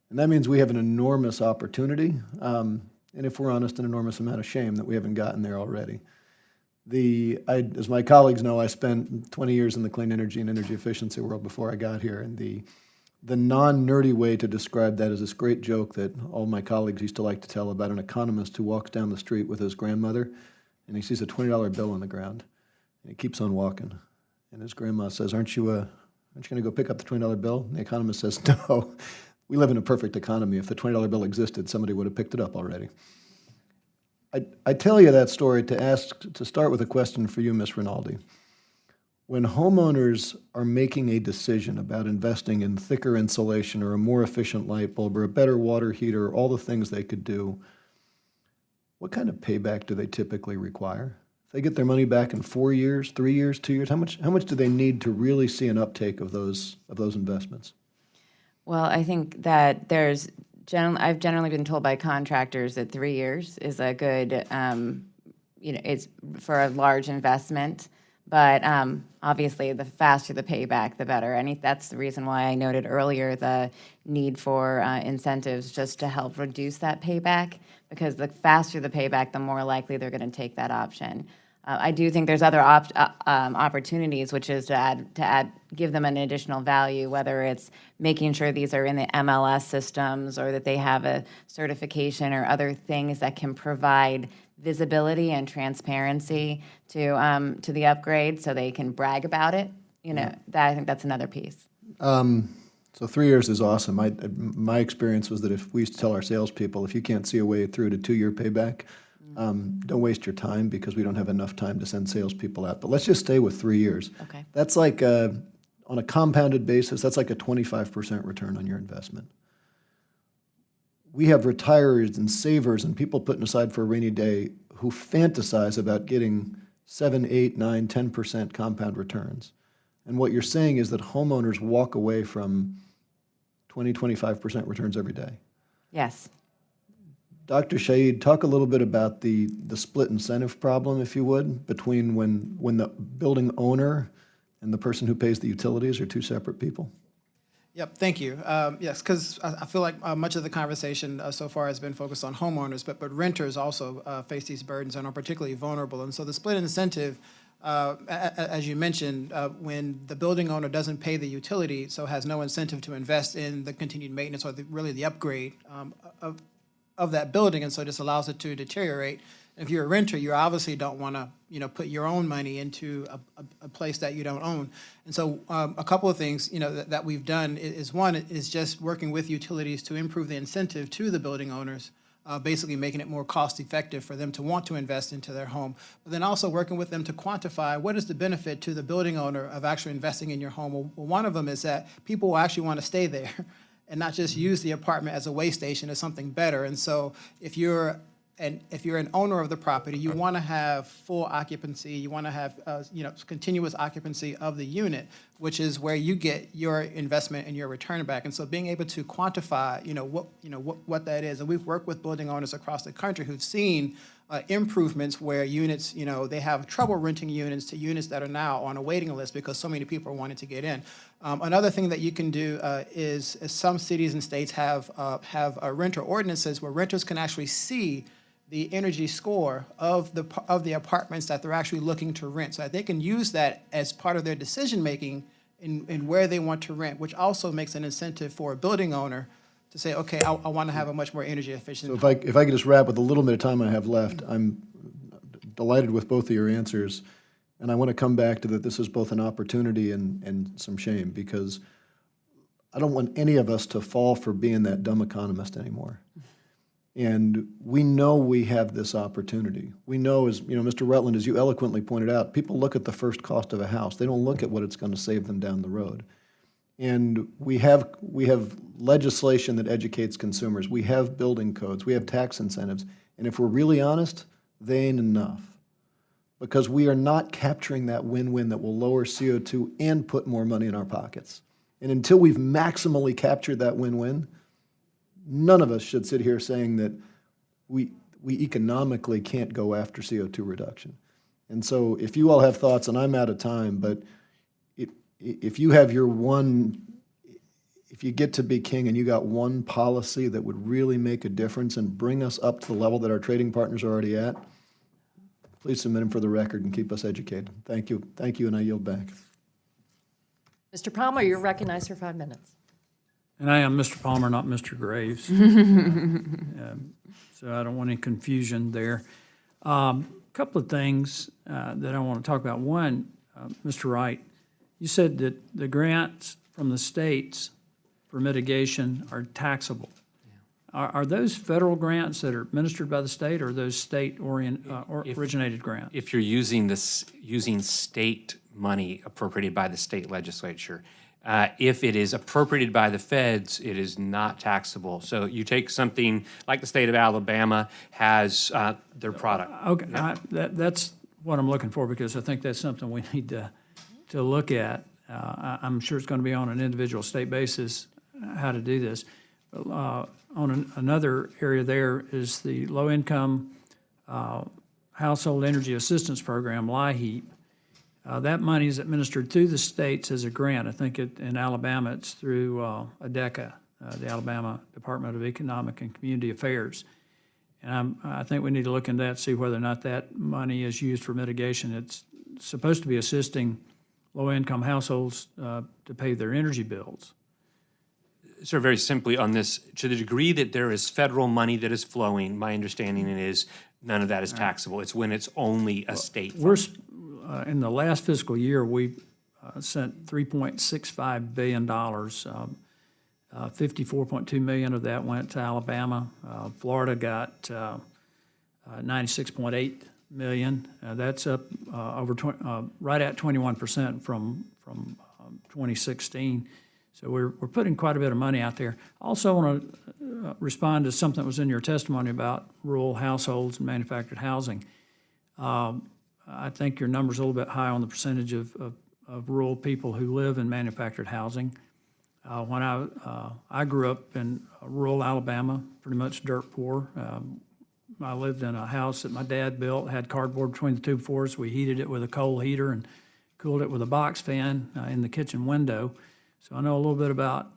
And that means we have an enormous opportunity, and if we're honest, an enormous amount of shame that we haven't gotten there already. As my colleagues know, I spent 20 years in the clean energy and energy efficiency world before I got here, and the non-nerdy way to describe that is this great joke that all my colleagues used to like to tell about an economist who walks down the street with his grandmother, and he sees a $20 bill on the ground, and he keeps on walking. And his grandma says, aren't you going to go pick up the $20 bill? And the economist says, no, we live in a perfect economy. If the $20 bill existed, somebody would have picked it up already. I tell you that story to start with a question for you, Ms. Rinaldi. When homeowners are making a decision about investing in thicker insulation or a more efficient light bulb or a better water heater, or all the things they could do, what kind of payback do they typically require? If they get their money back in 4 years, 3 years, 2 years, how much do they need to really see an uptake of those investments? Well, I think that I've generally been told by contractors that 3 years is a good, it's for a large investment. But obviously, the faster the payback, the better. And that's the reason why I noted earlier the need for incentives just to help reduce that payback, because the faster the payback, the more likely they're going to take that option. I do think there's other opportunities, which is to give them an additional value, whether it's making sure these are in the MLS systems or that they have a certification or other things that can provide visibility and transparency to the upgrade, so they can brag about it. I think that's another piece. So 3 years is awesome. My experience was that if we used to tell our salespeople, if you can't see a way through to 2-year payback, don't waste your time, because we don't have enough time to send salespeople out. But let's just stay with 3 years. Okay. That's like, on a compounded basis, that's like a 25% return on your investment. We have retirers and savers and people putting aside for a rainy day who fantasize about getting 7, 8, 9, 10% compound returns. And what you're saying is that homeowners walk away from 20, 25% returns every day. Yes. Dr. Shaid, talk a little bit about the split incentive problem, if you would, between when the building owner and the person who pays the utilities are two separate people. Yep, thank you. Yes, because I feel like much of the conversation so far has been focused on homeowners, but renters also face these burdens and are particularly vulnerable. And so the split incentive, as you mentioned, when the building owner doesn't pay the utility, so has no incentive to invest in the continued maintenance or really the upgrade of that building, and so this allows it to deteriorate. If you're a renter, you obviously don't want to, put your own money into a place that you don't own. And so a couple of things, that we've done is one is just working with utilities to improve the incentive to the building owners, basically making it more cost effective for them to want to invest into their home. But then also working with them to quantify what is the benefit to the building owner of actually investing in your home. Well, one of them is that people will actually want to stay there and not just use the apartment as a way station as something better. And so if you're an owner of the property, you want to have full occupancy. You want to have continuous occupancy of the unit, which is where you get your investment and your return back. And so being able to quantify what that is, and we've worked with building owners across the country who've seen improvements where units, they have trouble renting units to units that are now on a waiting list because so many people are wanting to get in. Another thing that you can do is some cities and states have renter ordinances where renters can actually see the energy score of the apartments that they're actually looking to rent, so that they can use that as part of their decision making in where they want to rent, which also makes an incentive for a building owner to say, okay, I want to have a much more energy efficient. So if I could just wrap with a little bit of time I have left, I'm delighted with both of your answers, and I want to come back to that this is both an opportunity and some shame, because I don't want any of us to fall for being that dumb economist anymore. And we know we have this opportunity. We know, as Mr. Rutland, as you eloquently pointed out, people look at the first cost of a house. They don't look at what it's going to save them down the road. And we have legislation that educates consumers. We have building codes. We have tax incentives. And if we're really honest, they ain't enough, because we are not capturing that win-win that will lower CO2 and put more money in our pockets. And until we've maximally captured that win-win, none of us should sit here saying that we economically can't go after CO2 reduction. And so if you all have thoughts, and I'm out of time, but if you have if you get to be king and you got one policy that would really make a difference and bring us up to the level that our trading partners are already at, please submit them for the record and keep us educated. Thank you, and I yield back. Mr. Palmer, you're recognized for 5 minutes. And I am Mr. Palmer, not Mr. Graves. So I don't want any confusion there. Couple of things that I want to talk about. One, Mr. Wright, you said that the grants from the states for mitigation are taxable. Are those federal grants that are administered by the state, or are those state-originated grants? If you're using state money appropriated by the state legislature, if it is appropriated by the feds, it is not taxable. So you take something like the state of Alabama has their product. Okay, that's what I'm looking for, because I think that's something we need to look at. I'm sure it's going to be on an individual state basis how to do this. But on another area there is the Low-Income Household Energy Assistance Program, LIHEAP. That money is administered through the states as a grant. I think in Alabama it's through ADECA, the Alabama Department of Economic and Community Affairs. And I think we need to look into that, see whether or not that money is used for mitigation. It's supposed to be assisting low-income households to pay their energy bills. Sir, very simply on this, to the degree that there is federal money that is flowing, my understanding is none of that is taxable. It's when it's only a state fund. In the last fiscal year, we sent $3.65 billion. 54.2 million of that went to Alabama. Florida got 96.8 million. That's up right at 21% from 2016. So we're putting quite a bit of money out there. Also want to respond to something that was in your testimony about rural households and manufactured housing. I think your number's a little bit high on the percentage of rural people who live in manufactured housing. When I grew up in rural Alabama, pretty much dirt poor. I lived in a house that my dad built, had cardboard between the two floors. We heated it with a coal heater and cooled it with a box fan in the kitchen window. So I know a little bit about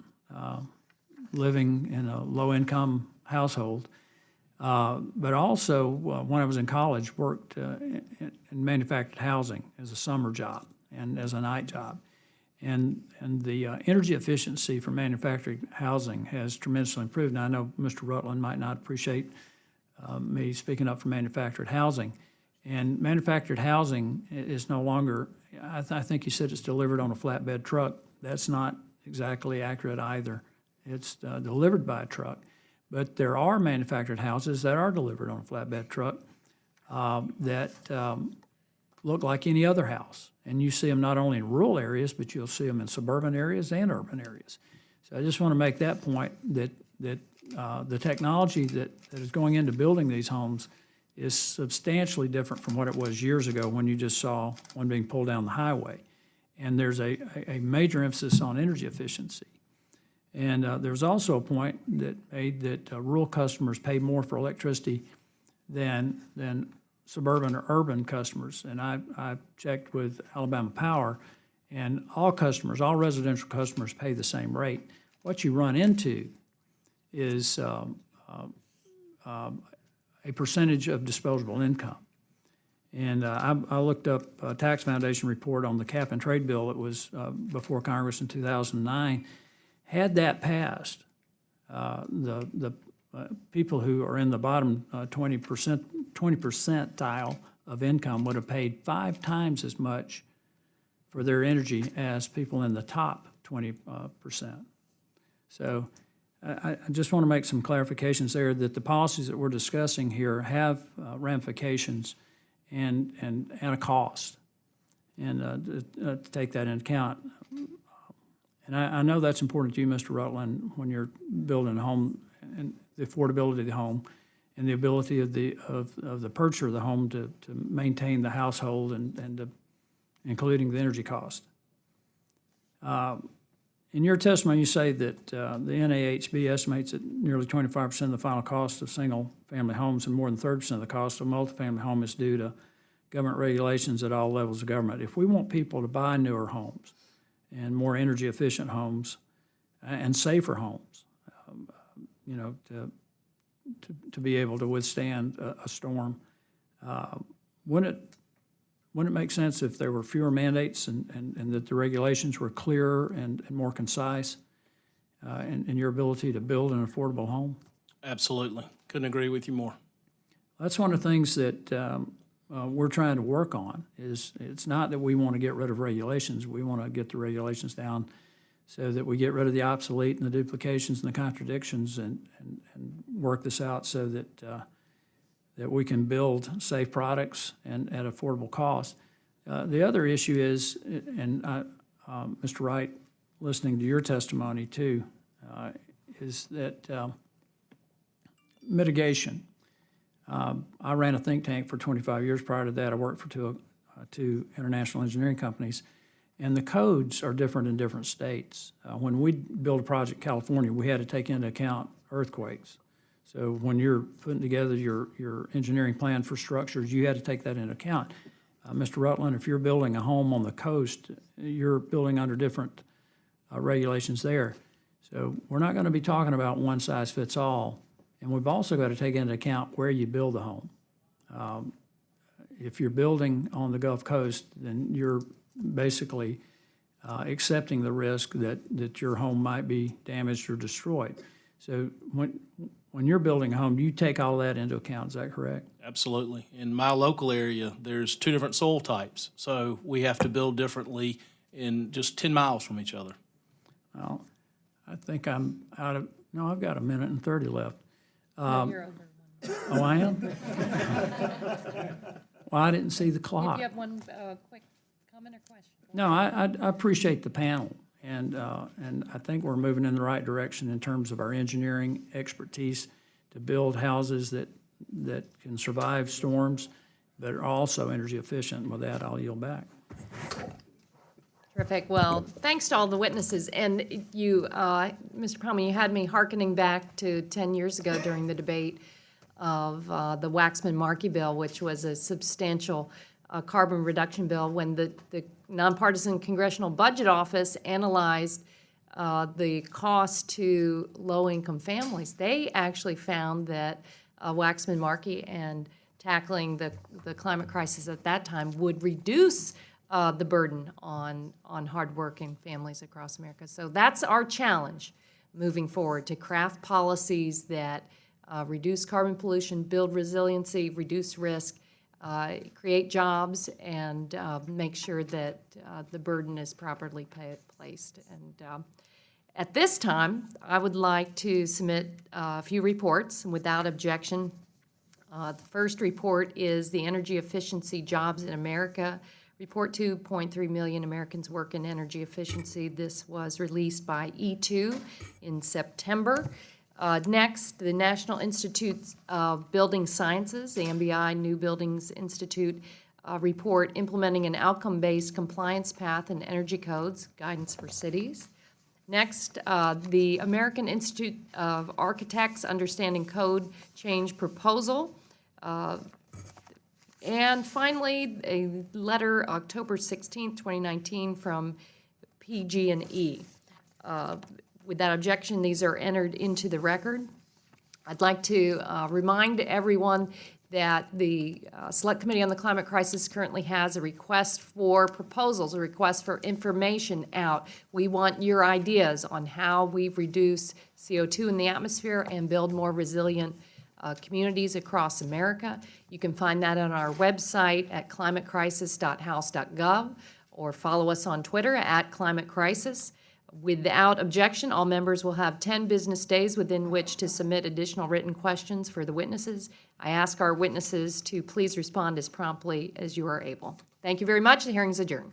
living in a low-income household. But also, when I was in college, worked in manufactured housing as a summer job and as a night job. And the energy efficiency for manufactured housing has tremendously improved. Now, I know Mr. Rutland might not appreciate me speaking up for manufactured housing. And manufactured housing is no longer, I think you said it's delivered on a flatbed truck. That's not exactly accurate either. It's delivered by a truck. But there are manufactured houses that are delivered on a flatbed truck that look like any other house. And you see them not only in rural areas, but you'll see them in suburban areas and urban areas. So I just want to make that point that the technology that is going into building these homes is substantially different from what it was years ago when you just saw one being pulled down the highway. And there's a major emphasis on energy efficiency. And there's also a point that made that rural customers pay more for electricity than suburban or urban customers. And I checked with Alabama Power, and all residential customers pay the same rate. What you run into is a percentage of disposable income. And I looked up a Tax Foundation report on the cap and trade bill. It was before Congress in 2009. Had that passed, the people who are in the bottom 20 percentile of income would have paid 5 times as much for their energy as people in the top 20%. So I just want to make some clarifications there that the policies that we're discussing here have ramifications and a cost, and to take that into account. And I know that's important to you, Mr. Rutland, when you're building a home, and the affordability of the home and the ability of the purchaser of the home to maintain the household and including the energy cost. In your testimony, you say that the NAHB estimates that nearly 25% of the final cost of single-family homes and more than 30% of the cost of multifamily home is due to government regulations at all levels of government. If we want people to buy newer homes and more energy-efficient homes and safer homes, to be able to withstand a storm, wouldn't it make sense if there were fewer mandates and that the regulations were clearer and more concise in your ability to build an affordable home? Absolutely. Couldn't agree with you more. That's one of the things that we're trying to work on. It's not that we want to get rid of regulations. We want to get the regulations down so that we get rid of the obsolete and the duplications and the contradictions and work this out so that that we can build safe products and at affordable cost. The other issue is, and Mr. Wright, listening to your testimony too, is that mitigation. I ran a think tank for 25 years. Prior to that, I worked for two international engineering companies, and the codes are different in different states. When we built a project in California, we had to take into account earthquakes. So when you're putting together your engineering plan for structures, you had to take that into account. Mr. Rutland, if you're building a home on the coast, you're building under different regulations there. So we're not going to be talking about one size fits all. And we've also got to take into account where you build a home. If you're building on the Gulf Coast, then you're basically accepting the risk that your home might be damaged or destroyed. So when you're building a home, you take all that into account, is that correct? Absolutely. In my local area, there's 2 different soil types, so we have to build differently in just 10 miles from each other. Well, I think I'm out of, no, I've got 1 minute and 30 left. You're over one. Oh, I am? Well, I didn't see the clock. You have one quick comment or question? No, I appreciate the panel, and I think we're moving in the right direction in terms of our engineering expertise to build houses that can survive storms, but are also energy efficient. With that, I'll yield back. Terrific. Well, thanks to all the witnesses. And you, Mr. Palmer, you had me hearkening back to 10 years ago during the debate of the Waxman-Markey bill, which was a substantial carbon reduction bill when the Nonpartisan Congressional Budget Office analyzed the cost to low-income families, they actually found that Waxman-Markey and tackling the climate crisis at that time would reduce the burden on hardworking families across America. So that's our challenge moving forward, to craft policies that reduce carbon pollution, build resiliency, reduce risk, create jobs, and make sure that the burden is properly placed. And at this time, I would like to submit a few reports without objection. The first report is the Energy Efficiency Jobs in America Report. 2.3 million Americans work in energy efficiency. This was released by E2 in September. Next, the National Institute of Building Sciences, the MBI New Buildings Institute report, Implementing an Outcome-Based Compliance Path in Energy Codes, Guidance for Cities. Next, the American Institute of Architects, Understanding Code Change Proposal. And finally, a letter, October 16th, 2019, from PG&E. Without objection, these are entered into the record. I'd like to remind everyone that the Select Committee on the Climate Crisis currently has a request for proposals, a request for information out. We want your ideas on how we reduce CO2 in the atmosphere and build more resilient communities across America. You can find that on our website at climatecrisis.house.gov or follow us on Twitter at Climate Crisis. Without objection, all members will have 10 business days within which to submit additional written questions for the witnesses. I ask our witnesses to please respond as promptly as you are able. Thank you very much. The hearing is adjourned.